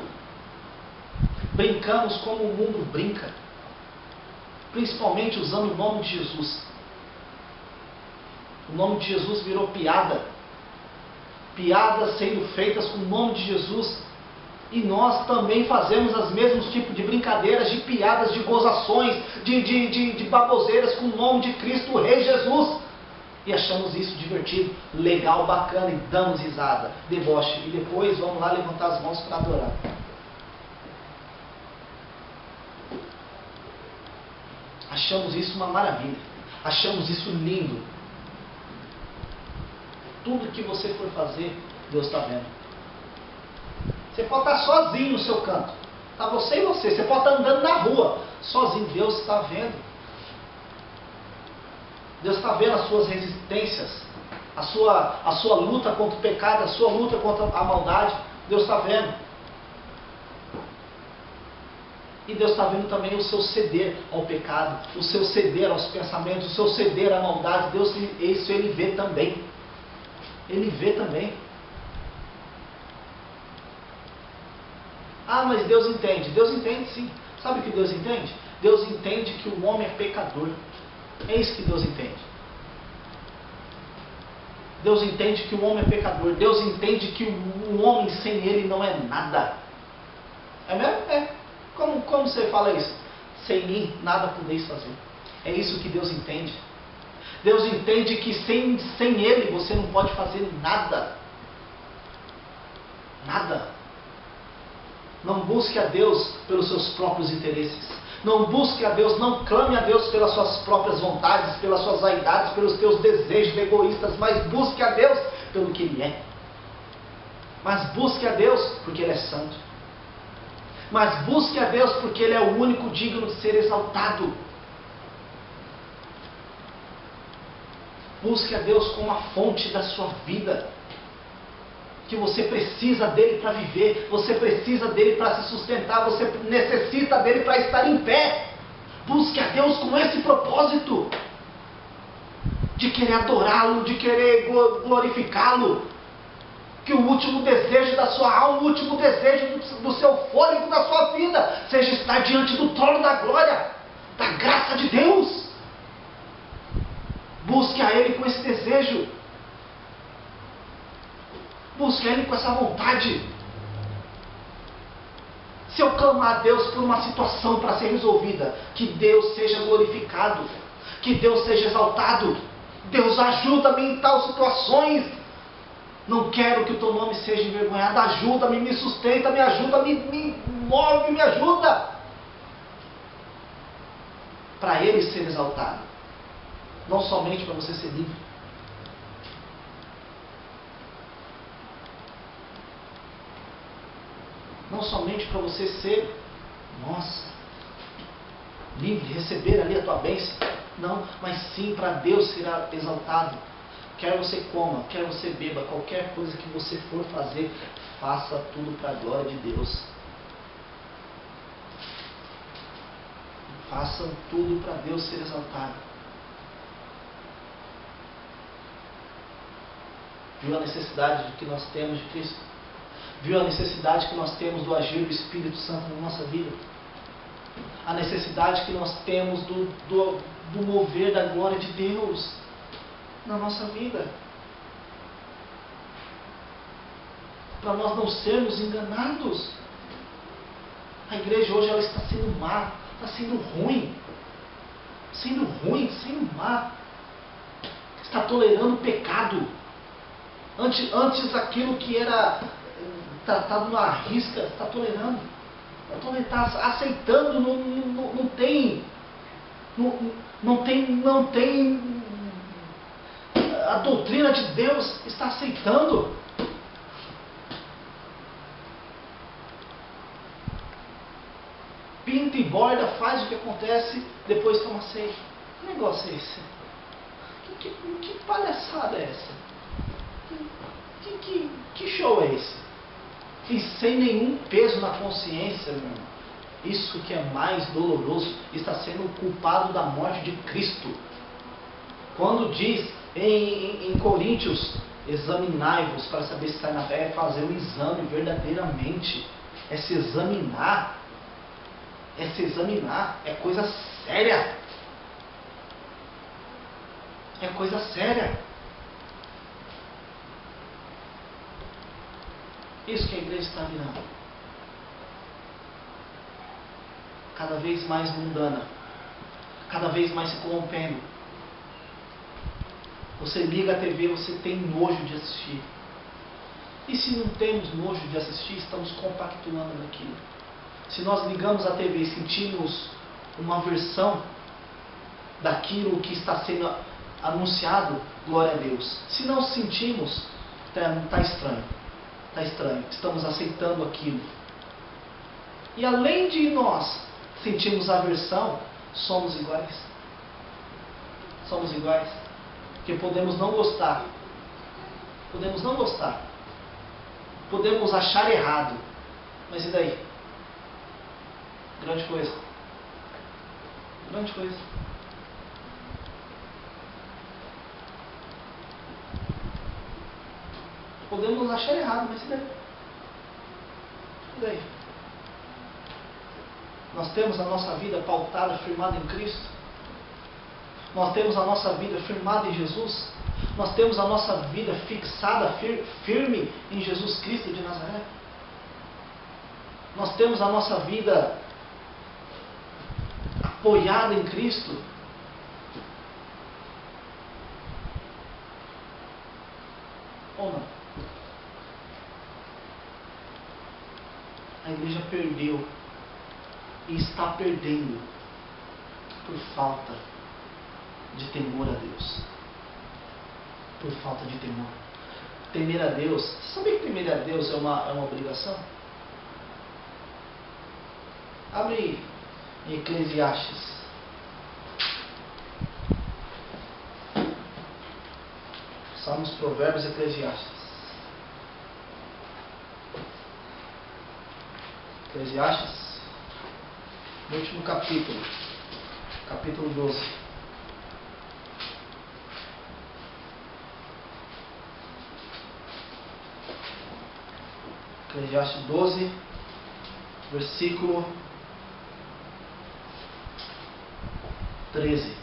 Brincamos como o mundo brinca, principalmente usando o nome de Jesus. O nome de Jesus virou piada. Piadas sendo feitas com o nome de Jesus. E nós também fazemos os mesmos tipos de brincadeiras, de piadas, de gozações, de baboseiras com o nome de Cristo, o Rei Jesus. E achamos isso divertido, legal, bacana, e damos risada, deboche. E depois vamos lá levantar as mãos para adorar. Achamos isso uma maravilha. Achamos isso lindo. Tudo que você for fazer, Deus está vendo. Você pode estar sozinho no seu canto. Está você e você. Você pode estar andando na rua sozinho. Deus está vendo. Deus está vendo as suas resistências, a sua luta contra o pecado, a sua luta contra a maldade. Deus está vendo. E Deus está vendo também o seu ceder ao pecado, o seu ceder aos pensamentos, o seu ceder à maldade. Deus, isso Ele vê também. Ele vê também. Ah, mas Deus entende. Deus entende sim. Sabe o que Deus entende? Deus entende que o homem é pecador. É isso que Deus entende. Deus entende que o homem é pecador. Deus entende que o homem sem Ele não é nada. É mesmo? É. Como você fala isso? Sem mim nada podeis fazer. É isso que Deus entende. Deus entende que sem Ele você não pode fazer nada. Nada. Não busque a Deus pelos seus próprios interesses. Não busque a Deus, não clame a Deus pelas suas próprias vontades, pelas suas vaidades, pelos teus desejos egoístas, mas busque a Deus pelo que Ele é. Mas busque a Deus porque Ele é santo. Mas busque a Deus porque Ele é o único digno de ser exaltado. Busque a Deus como a fonte da sua vida. Que você precisa dele para viver, você precisa dele para se sustentar, você necessita dele para estar em pé. Busque a Deus com esse propósito de querer adorá-lo, de querer glorificá-lo. Que o último desejo da sua alma, o último desejo do seu fôlego, da sua vida, seja estar diante do trono da glória, da graça de Deus. Busque a Ele com esse desejo. Busque a Ele com essa vontade. Se eu clamar a Deus por uma situação para ser resolvida, que Deus seja glorificado, que Deus seja exaltado. Deus, ajuda-me em tais situações. Não quero que o teu nome seja envergonhado. Ajuda-me, me sustenta, me ajuda, me move, me ajuda. Para Ele ser exaltado. Não somente para você ser livre. Não somente para você ser, livre, receber ali a tua bênção. Não, mas sim para Deus ser exaltado. Quer você coma, quer você beba, qualquer coisa que você for fazer, faça tudo para a glória de Deus. Façam tudo para Deus ser exaltado. Viu a necessidade que nós temos de Cristo? Viu a necessidade que nós temos do agir do Espírito Santo na nossa vida? A necessidade que nós temos do mover da glória de Deus na nossa vida. Para nós não sermos enganados. A igreja hoje ela está sendo má, está sendo ruim, sendo má. Está tolerando o pecado. Antes aquilo que era tratado na risca, está tolerando. Está aceitando, não tem a doutrina de Deus, está aceitando. Pinta e borda, faz o que acontece, depois toma ceia. Que negócio é esse? Que palhaçada é essa? Que show é esse? E sem nenhum peso na consciência, meu irmão. Isso que é mais doloroso, está sendo o culpado da morte de Cristo. Quando diz em Coríntios, examinai-vos para saber se está na fé, é fazer um exame verdadeiramente. É se examinar. É coisa séria. É coisa séria. Isso que a igreja está virando. Cada vez mais mundana. Cada vez mais se corrompendo. Você liga a TV, você tem nojo de assistir. E se não temos nojo de assistir, estamos compactuando naquilo. Se nós ligamos a TV e sentimos uma versão daquilo que está sendo anunciado, glória a Deus. Se não sentimos, está estranho. Está estranho. Estamos aceitando aquilo. E além de nós sentirmos aversão, somos iguais. Somos iguais. Porque podemos não gostar. Podemos não gostar. Podemos achar errado. Mas e daí? Grande coisa. Grande coisa. Podemos achar errado, mas e daí? E daí? Nós temos a nossa vida pautada, firmada em Cristo. Nós temos a nossa vida firmada em Jesus. Nós temos a nossa vida fixada, firme em Jesus Cristo de Nazaré. Nós temos a nossa vida apoiada em Cristo. Ou não? A igreja perdeu e está perdendo por falta de temor a Deus. Por falta de temor. Temer a Deus. Você sabia que temer a Deus é uma obrigação? Abre aí em Eclesiastes. Salmos, Provérbios, Eclesiastes. Eclesiastes, no último capítulo, capítulo 12. Eclesiastes 12, versículo 13.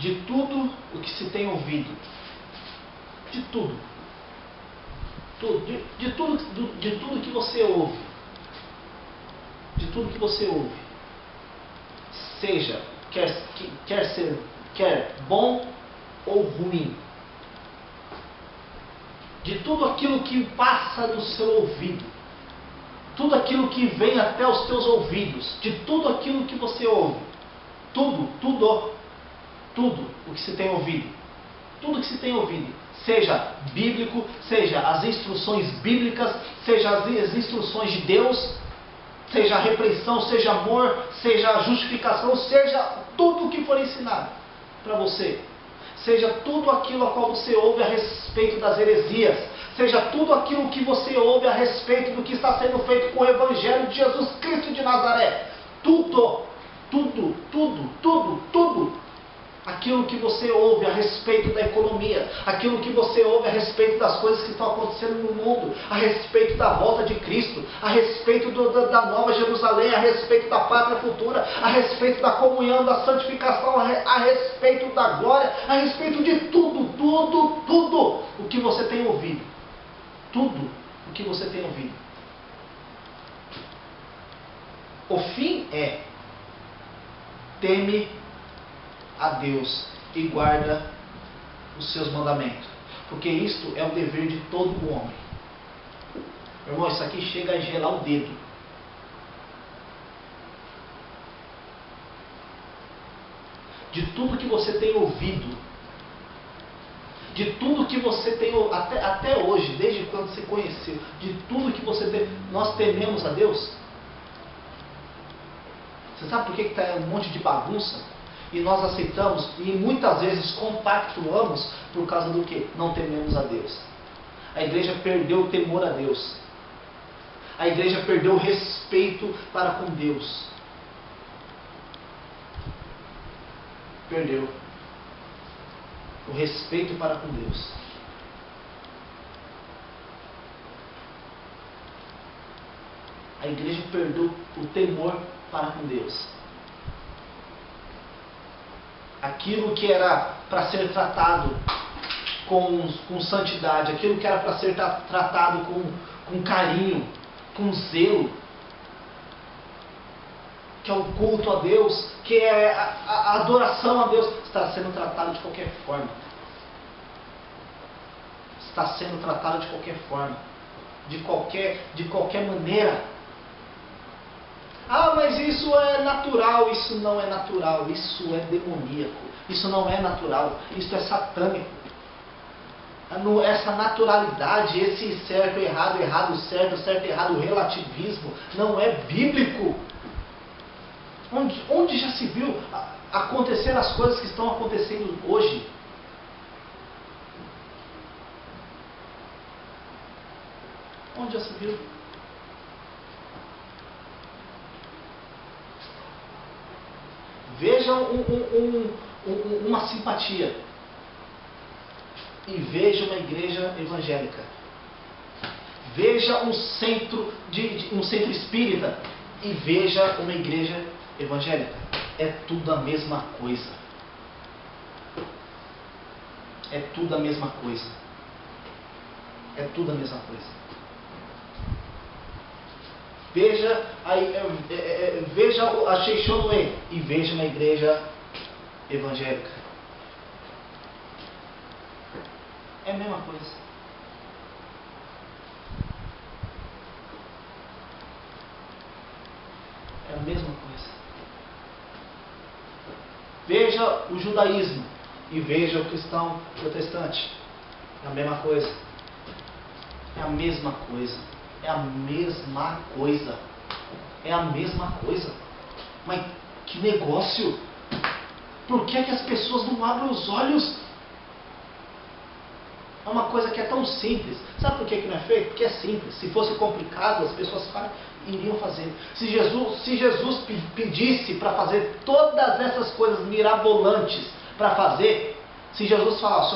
de tudo o que se tem ouvido, de tudo, de tudo que você ouve, de tudo que você ouve, seja, quer bom ou ruim, de tudo aquilo que passa do seu ouvido, tudo aquilo que vem até os teus ouvidos, de tudo aquilo que você ouve, tudo o que se tem ouvido, tudo que se tem ouvido, seja bíblico, seja as instruções bíblicas, seja as instruções de Deus, seja a repreensão, seja amor, seja a justificação, seja tudo o que for ensinado para você, seja tudo aquilo a qual você ouve a respeito das heresias, seja tudo aquilo que você ouve a respeito do que está sendo feito com o Evangelho de Jesus Cristo de Nazaré, tudo aquilo que você ouve a respeito da economia, aquilo que você ouve a respeito das coisas que estão acontecendo no mundo, a respeito da volta de Cristo, a respeito da Nova Jerusalém, a respeito da pátria futura, a respeito da comunhão, da santificação, a respeito da glória, a respeito de tudo o que você tem ouvido. Tudo o que você tem ouvido. O fim é: teme a Deus e guarda os seus mandamentos, porque isto é o dever de todo homem. Meu irmão, isso aqui chega a gelar o dedo. De tudo que você tem ouvido, de tudo que você tem até hoje, desde quando você conheceu, de tudo que você tem, nós tememos a Deus. Você sabe por que está um monte de bagunça? E nós aceitamos e muitas vezes compactuamos por causa do que? Não tememos a Deus. A igreja perdeu o temor a Deus. A igreja perdeu o respeito para com Deus. Perdeu o respeito para com Deus. A igreja perdeu o temor para com Deus. Aquilo que era para ser tratado com santidade, aquilo que era para ser tratado com carinho, com zelo, que é o culto a Deus, que é a adoração a Deus, está sendo tratado de qualquer forma. Está sendo tratado de qualquer forma, de qualquer maneira. Ah, mas isso é natural. Isso não é natural, isso é demoníaco, isso não é natural, isso é satânico. Essa naturalidade, esse certo, errado, errado, certo, certo, errado, relativismo, não é bíblico. Onde já se viu acontecer as coisas que estão acontecendo hoje? Onde já se viu? Veja uma simpatia e veja uma igreja evangélica. Veja um centro espírita e veja uma igreja evangélica. É tudo a mesma coisa. É tudo a mesma coisa. É tudo a mesma coisa. Veja a Sheichonoe e veja uma igreja evangélica. É a mesma coisa. É a mesma coisa. Veja o judaísmo e veja o cristão protestante. É a mesma coisa. É a mesma coisa. É a mesma coisa. É a mesma coisa. Mas que negócio! Por que as pessoas não abrem os olhos? É uma coisa que é tão simples. Sabe por que não é feito? Porque é simples. Se fosse complicado, as pessoas iriam fazer. Se Jesus pedisse para fazer todas essas coisas mirabolantes para fazer, se Jesus falasse,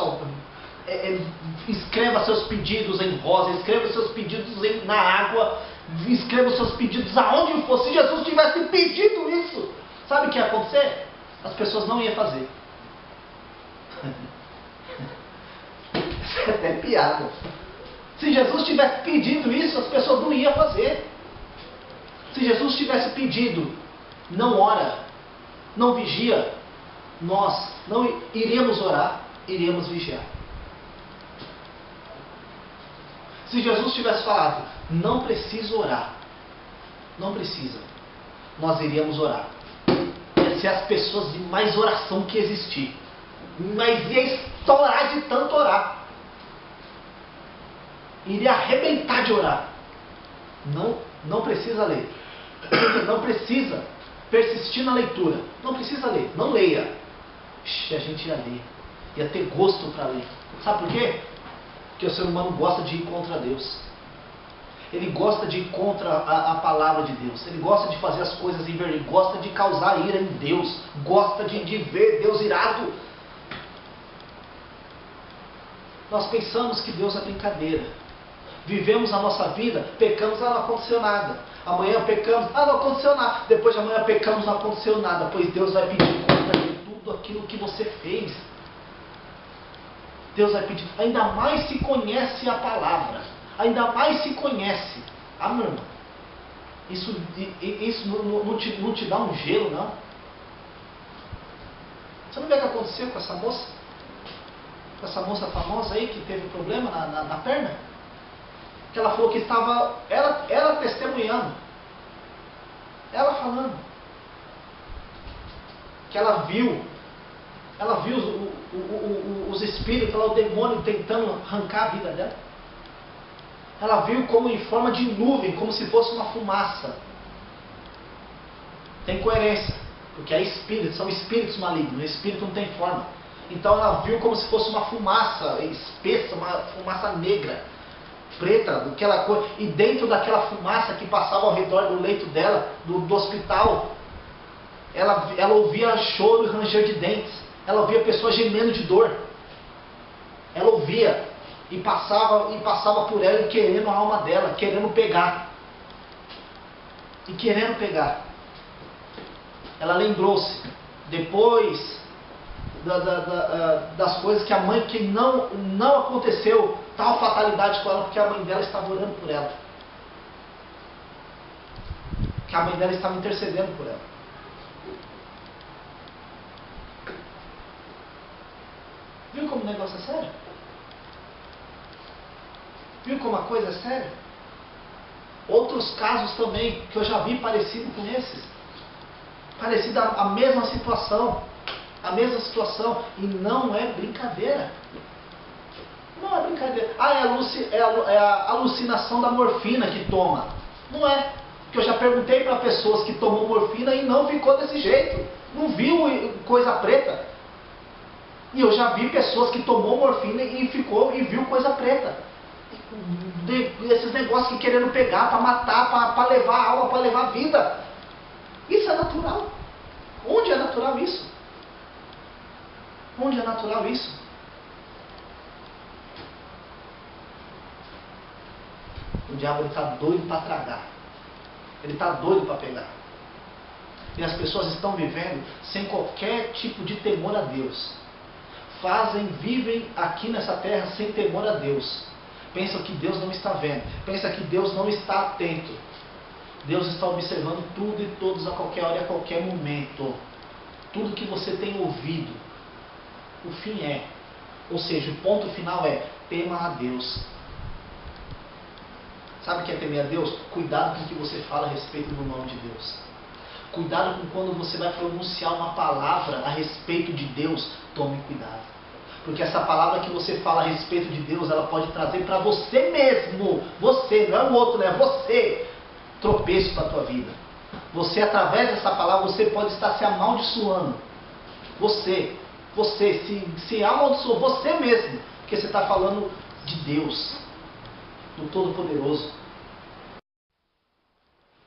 escreva seus pedidos em rosa, escreva seus pedidos na água, escreva seus pedidos aonde for. Se Jesus tivesse pedido isso, sabe o que ia acontecer? As pessoas não iam fazer. Isso é até piada. Se Jesus tivesse pedido isso, as pessoas não iam fazer. Se Jesus tivesse pedido, não ora, não vigia, nós não iríamos orar, iríamos vigiar. Se Jesus tivesse falado, não preciso orar, não precisa, nós iríamos orar. Ia ser as pessoas de mais oração que existir. Mas ia estourar de tanto orar. Iria arrebentar de orar. Não precisa ler. Não precisa persistir na leitura. Não precisa ler. Não leia. A gente ia ler. Ia ter gosto para ler. Sabe por quê? Porque o ser humano gosta de ir contra Deus. Ele gosta de ir contra a palavra de Deus. Ele gosta de fazer as coisas em verdade. Gosta de causar ira em Deus. Gosta de ver Deus irado. Nós pensamos que Deus é brincadeira. Vivemos a nossa vida, pecamos, não aconteceu nada. Amanhã pecamos, não aconteceu nada. Depois de amanhã pecamos, não aconteceu nada. Pois Deus vai pedir conta de tudo aquilo que você fez. Deus vai pedir, ainda mais se conhece a palavra. Ainda mais se conhece. Ah, meu irmão, isso não te dá um gelo, não? Você não vê o que aconteceu com essa moça? Com essa moça famosa aí que teve problema na perna? Que ela falou que estava, ela testemunhando, ela falando que ela viu os espíritos, o demônio tentando arrancar a vida dela. Ela viu como em forma de nuvem, como se fosse uma fumaça. Tem coerência, porque é espírito, são espíritos malignos, o espírito não tem forma. Então ela viu como se fosse uma fumaça espessa, uma fumaça negra, preta, daquela cor, e dentro daquela fumaça que passava ao redor do leito dela, do hospital, ela ouvia choro e ranger de dentes, ela ouvia pessoas gemendo de dor, ela ouvia, e passava por ela e querendo a alma dela, querendo pegar, ela lembrou-se, depois das coisas que a mãe, que não aconteceu tal fatalidade com ela, porque a mãe dela estava orando por ela, que a mãe dela estava intercedendo por ela. Viu como o negócio é sério? Viu como a coisa é séria? Outros casos também que eu já vi parecido com esses, parecido a mesma situação, e não é brincadeira. Não é brincadeira. É a alucinação da morfina que toma. Não é. Porque eu já perguntei para pessoas que tomam morfina e não ficou desse jeito. Não viu coisa preta. E eu já vi pessoas que tomou morfina e viu coisa preta. Esses negócios que querendo pegar para matar, para levar a alma, para levar a vida. Isso é natural. Onde é natural isso? Onde é natural isso? O diabo está doido para tragar. Ele está doido para pegar. E as pessoas estão vivendo sem qualquer tipo de temor a Deus. Vivem aqui nessa terra sem temor a Deus. Pensam que Deus não está vendo. Pensam que Deus não está atento. Deus está observando tudo e todos a qualquer hora e a qualquer momento. Tudo que você tem ouvido. O fim é, ou seja, o ponto final é, tema a Deus. Sabe o que é temer a Deus? Cuidado com o que você fala a respeito do nome de Deus. Cuidado com quando você vai pronunciar uma palavra a respeito de Deus. Tome cuidado. Porque essa palavra que você fala a respeito de Deus, ela pode trazer para você mesmo, você, não é o outro, né? Você, tropeço para a tua vida. Você, através dessa palavra, você pode estar se amaldiçoando. Você se amaldiçoou, você mesmo, porque você está falando de Deus, do Todo-Poderoso.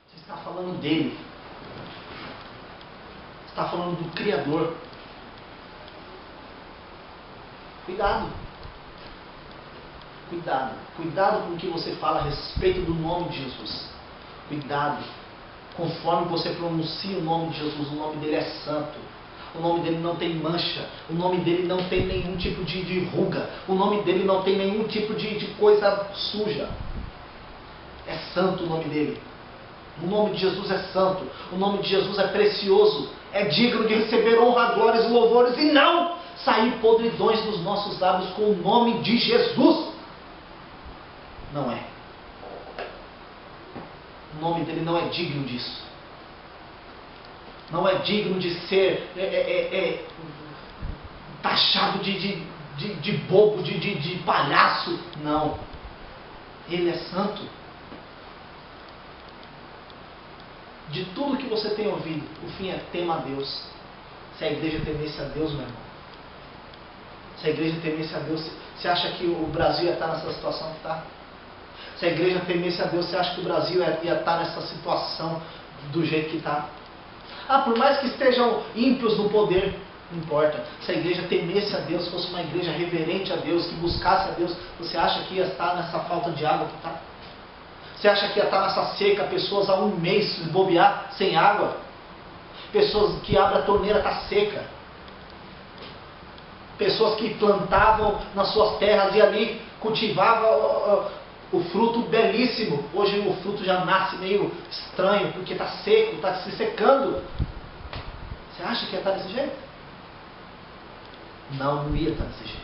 Você está falando dele. Você está falando do Criador. Cuidado. Cuidado com o que você fala a respeito do nome de Jesus. Cuidado. Conforme você pronuncia o nome de Jesus, o nome dele é santo. o nome dele não tem mancha, o nome dele não tem nenhum tipo de ruga, o nome dele não tem nenhum tipo de coisa suja. É santo o nome dele. O nome de Jesus é santo, o nome de Jesus é precioso, é digno de receber honra, glórias e louvores, e não sair podridões dos nossos lábios com o nome de Jesus. Não é. O nome dele não é digno disso. Não é digno de ser taxado de bobo, de palhaço. Não. Ele é santo. De tudo que você tem ouvido, o fim é tema a Deus. Se a igreja temesse a Deus, meu irmão, se a igreja temesse a Deus, você acha que o Brasil ia estar nessa situação que está? Se a igreja temesse a Deus, você acha que o Brasil ia estar nessa situação do jeito que está? Por mais que estejam ímpios no poder, não importa. Se a igreja temesse a Deus, fosse uma igreja reverente a Deus, que buscasse a Deus, você acha que ia estar nessa falta de água que está? Você acha que ia estar nessa seca, pessoas há um mês se bobear sem água? Pessoas que abrem a torneira, está seca. Pessoas que plantavam nas suas terras e ali cultivavam o fruto belíssimo. Hoje o fruto já nasce meio estranho, porque está seco, está se secando. Você acha que ia estar desse jeito? Não ia estar desse jeito.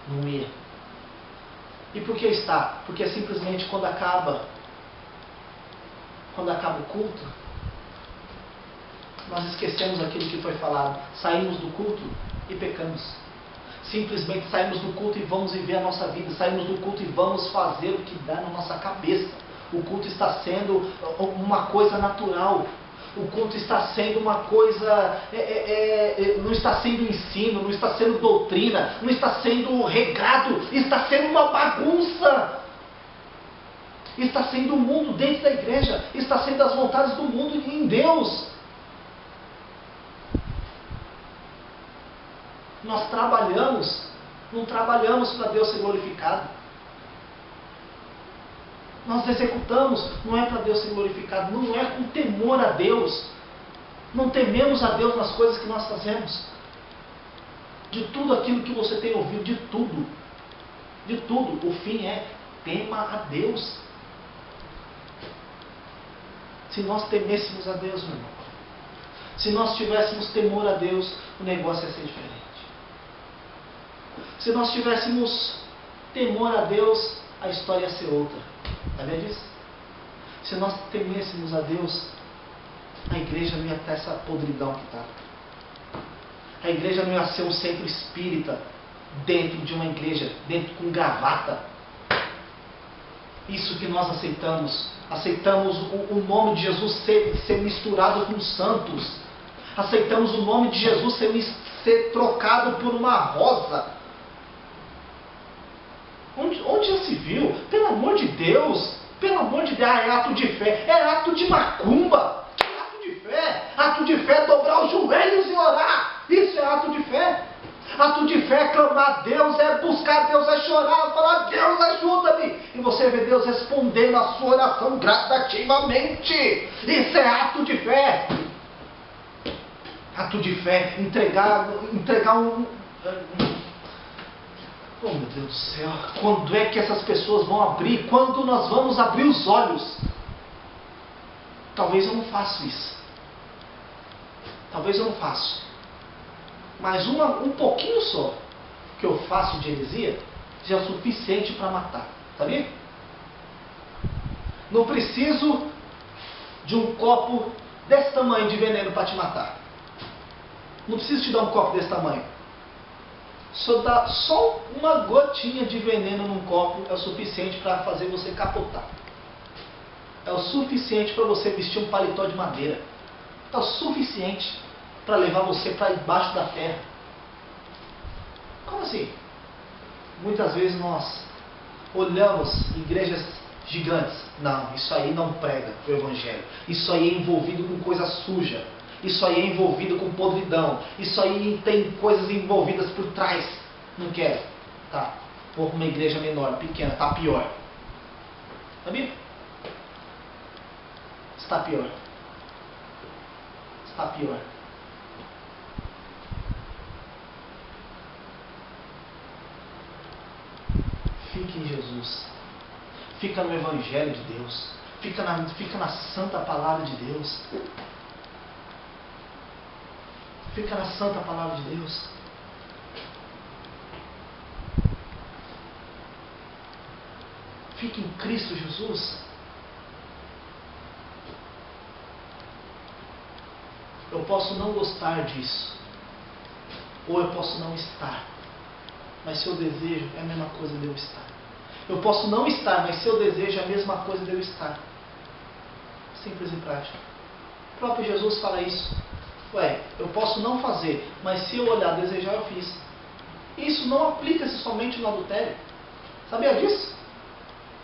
Não ia. E por que está? Porque simplesmente quando acaba o culto, nós esquecemos aquilo que foi falado. Saímos do culto e pecamos. Simplesmente saímos do culto e vamos viver a nossa vida. Saímos do culto e vamos fazer o que dá na nossa cabeça. O culto está sendo uma coisa natural. O culto está sendo uma coisa, não está sendo ensino, não está sendo doutrina, não está sendo regrado, está sendo uma bagunça. Está sendo o mundo dentro da igreja, está sendo as vontades do mundo em Deus. Nós trabalhamos, não trabalhamos para Deus ser glorificado. Nós executamos, não é para Deus ser glorificado, não é com temor a Deus. Não tememos a Deus nas coisas que nós fazemos. De tudo aquilo que você tem ouvido, de tudo, o fim é tema a Deus. Se nós temêssemos a Deus, meu irmão, se nós tivéssemos temor a Deus, o negócio ia ser diferente. Se nós tivéssemos temor a Deus, a história ia ser outra. Sabia disso? Se nós temêssemos a Deus, a igreja não ia ter essa podridão que está. A igreja não ia ser um centro espírita dentro de uma igreja, dentro com gravata. Isso que nós aceitamos. Aceitamos o nome de Jesus ser misturado com santos. Aceitamos o nome de Jesus ser trocado por uma rosa. Onde já se viu? Pelo amor de Deus, é ato de fé, é ato de macumba, é ato de fé é dobrar os joelhos e orar, isso é ato de fé. Ato de fé é clamar a Deus, é buscar a Deus, é chorar, falar, Deus ajuda-me, e você vê Deus respondendo a sua oração gradativamente. Isso é ato de fé. Ato de fé, entregar oh meu Deus do céu, quando é que essas pessoas vão abrir? Quando nós vamos abrir os olhos? Talvez eu não faça isso. Talvez eu não faço. Mas um pouquinho só que eu faço de heresia já é o suficiente para matar. Sabia? Não preciso de um copo desse tamanho de veneno para te matar. Não preciso te dar um copo desse tamanho. Só uma gotinha de veneno num copo é o suficiente para fazer você capotar. É o suficiente para você vestir um paletó de madeira. É o suficiente para levar você para debaixo da terra. Como assim? Muitas vezes nós olhamos igrejas gigantes. Não, isso aí não prega o Evangelho. Isso aí é envolvido com coisa suja. Isso aí é envolvido com podridão. Isso aí tem coisas envolvidas por trás. Não quero. Tá. Vou para uma igreja menor, pequena. Está pior. Sabia? Está pior. Está pior. fica em Jesus. Fica no Evangelho de Deus. Fica na santa palavra de Deus. Fica na santa palavra de Deus. Fica em Cristo Jesus. Eu posso não gostar disso. Ou eu posso não estar. Mas se eu desejo, é a mesma coisa de eu estar. Eu posso não estar, mas se eu desejo, é a mesma coisa de eu estar. Simples e prático. O próprio Jesus fala isso. Ué, eu posso não fazer, mas se eu olhar, desejar, eu fiz. Isso não aplica-se somente no adultério. Sabia disso?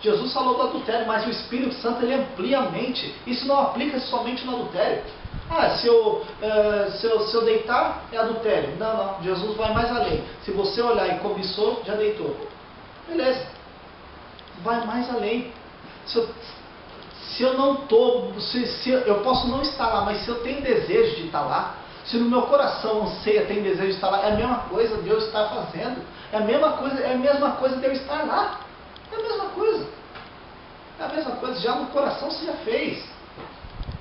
Jesus falou do adultério, mas o Espírito Santo ele amplia a mente. Isso não aplica-se somente no adultério. Se eu deitar, é adultério. Não. Jesus vai mais além. Se você olhar e cobiçou, já deitou. Beleza. Vai mais além. Se eu não estou, eu posso não estar lá, mas se eu tenho desejo de estar lá, se no meu coração anseia, tem desejo de estar lá, é a mesma coisa de eu estar fazendo. É a mesma coisa de eu estar lá. É a mesma coisa. É a mesma coisa. Já no coração você já fez.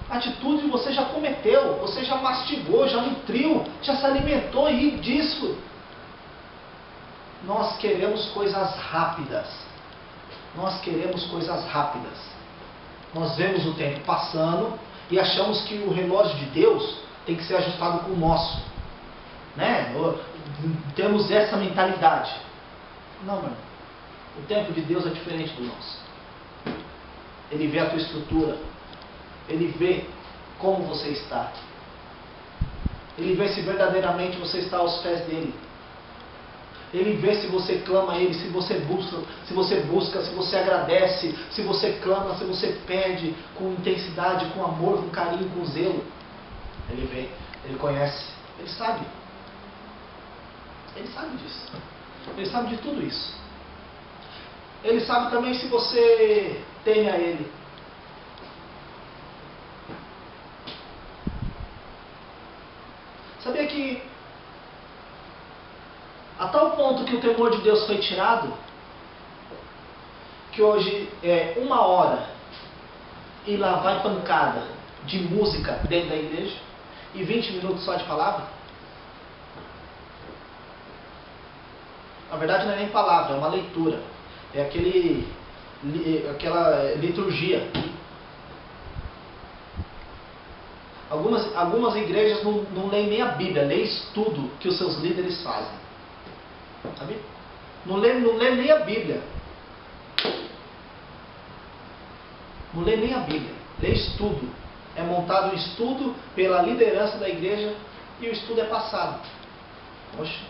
A atitude você já cometeu. Você já mastigou, já nutriu, já se alimentou disso. Nós queremos coisas rápidas. Nós queremos coisas rápidas. Nós vemos o tempo passando e achamos que o relógio de Deus tem que ser ajustado com o nosso. Né? Temos essa mentalidade. Não, meu irmão. O tempo de Deus é diferente do nosso. Ele vê a tua estrutura. Ele vê como você está. Ele vê se verdadeiramente você está aos pés dele. Ele vê se você clama a Ele, se você busca, se você agradece, se você clama, se você pede com intensidade, com amor, com carinho, com zelo. Ele vê, Ele conhece, Ele sabe. Ele sabe disso. Ele sabe de tudo isso. Ele sabe também se você teme a Ele. Sabia que a tal ponto que o temor de Deus foi tirado, que hoje é 1 hora e lá vai pancada de música dentro da igreja e 20 minutos só de palavra? Na verdade não é nem palavra, é uma leitura. É aquela liturgia. Algumas igrejas não leem nem a Bíblia, leem estudo que os seus líderes fazem. Sabe? Não lê nem a Bíblia. Não lê nem a Bíblia. Lê estudo. É montado um estudo pela liderança da igreja e o estudo é passado. Oxe.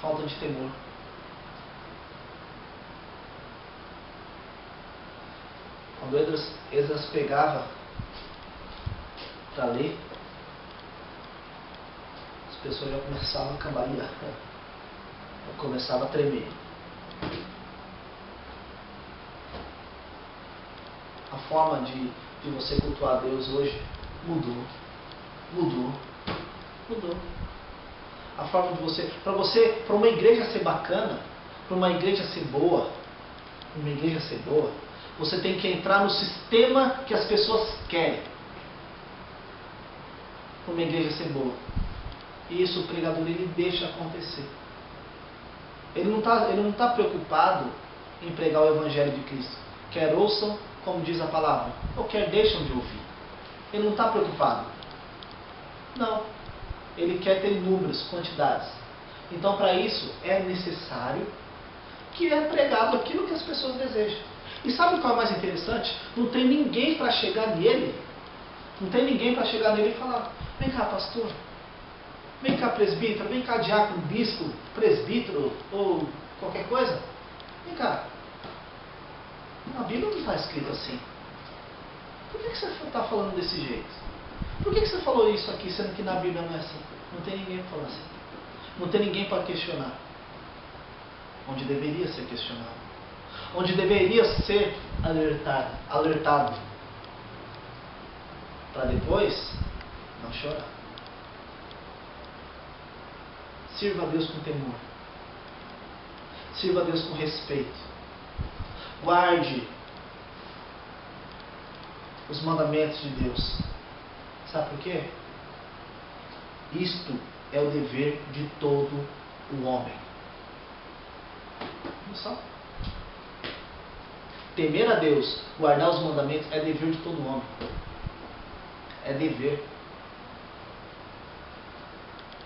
Falta de temor. Quando Esdras pegava para ler, as pessoas já começavam a cambalear, já começavam a tremer. A forma de você cultuar a Deus hoje mudou. A forma de para uma igreja ser bacana, para uma igreja ser boa, você tem que entrar no sistema que as pessoas querem. Para uma igreja ser boa. E isso o pregador ele deixa acontecer. Ele não está preocupado em pregar o Evangelho de Cristo. Quer ouçam, como diz a palavra, ou quer deixam de ouvir. Ele não está preocupado. Não. Ele quer ter números, quantidades. Então, para isso, é necessário que é pregado aquilo que as pessoas desejam. E sabe o que é o mais interessante? Não tem ninguém para chegar nele. Não tem ninguém para chegar nele e falar: vem cá, pastor. Vem cá, presbítero. Vem cá, diácono, bispo, presbítero ou qualquer coisa. Vem cá. Na Bíblia não está escrito assim. Por que você está falando desse jeito? Por que você falou isso aqui, sendo que na Bíblia não é assim? Não tem ninguém para falar assim. Não tem ninguém para questionar. Onde deveria ser questionado. Onde deveria ser alertado. Para depois chorar. Sirva a Deus com temor. Sirva a Deus com respeito. Guarde os mandamentos de Deus. Sabe por quê? Isto é o dever de todo o homem. Não só. Temer a Deus, guardar os mandamentos é dever de todo homem. É dever.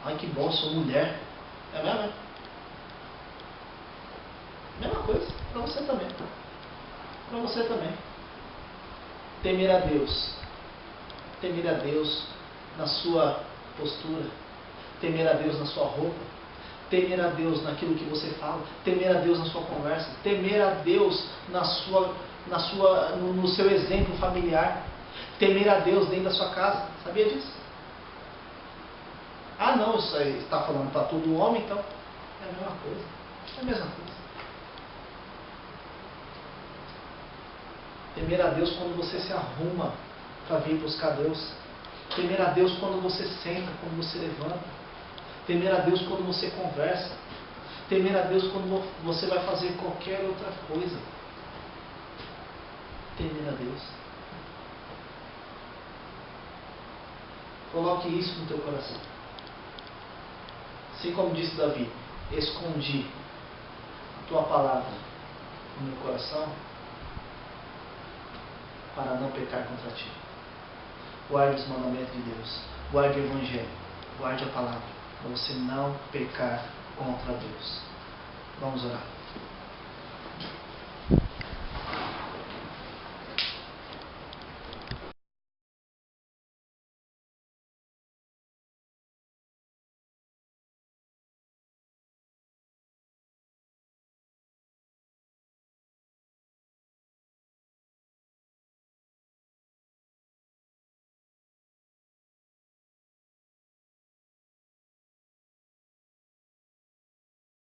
Ai, que bom, sou mulher. É mesmo, é? Mesma coisa, para você também. Para você também. Temer a Deus. Temer a Deus na sua postura. Temer a Deus na sua roupa. Temer a Deus naquilo que você fala. Temer a Deus na sua conversa. Temer a Deus no seu exemplo familiar. Temer a Deus dentro da sua casa. Sabia disso? Ah, não, isso aí está falando para todo homem, então é a mesma coisa. É a mesma coisa. Temer a Deus quando você se arruma para vir buscar Deus. Temer a Deus quando você senta, quando você levanta. Temer a Deus quando você conversa. Temer a Deus quando você vai fazer qualquer outra coisa. Temer a Deus. Coloque isso no teu coração. Assim como disse Davi, escondi a tua palavra no meu coração para não pecar contra ti. Guarde os mandamentos de Deus. Guarde o Evangelho. Guarde a palavra. Para você não pecar contra Deus. Vamos orar.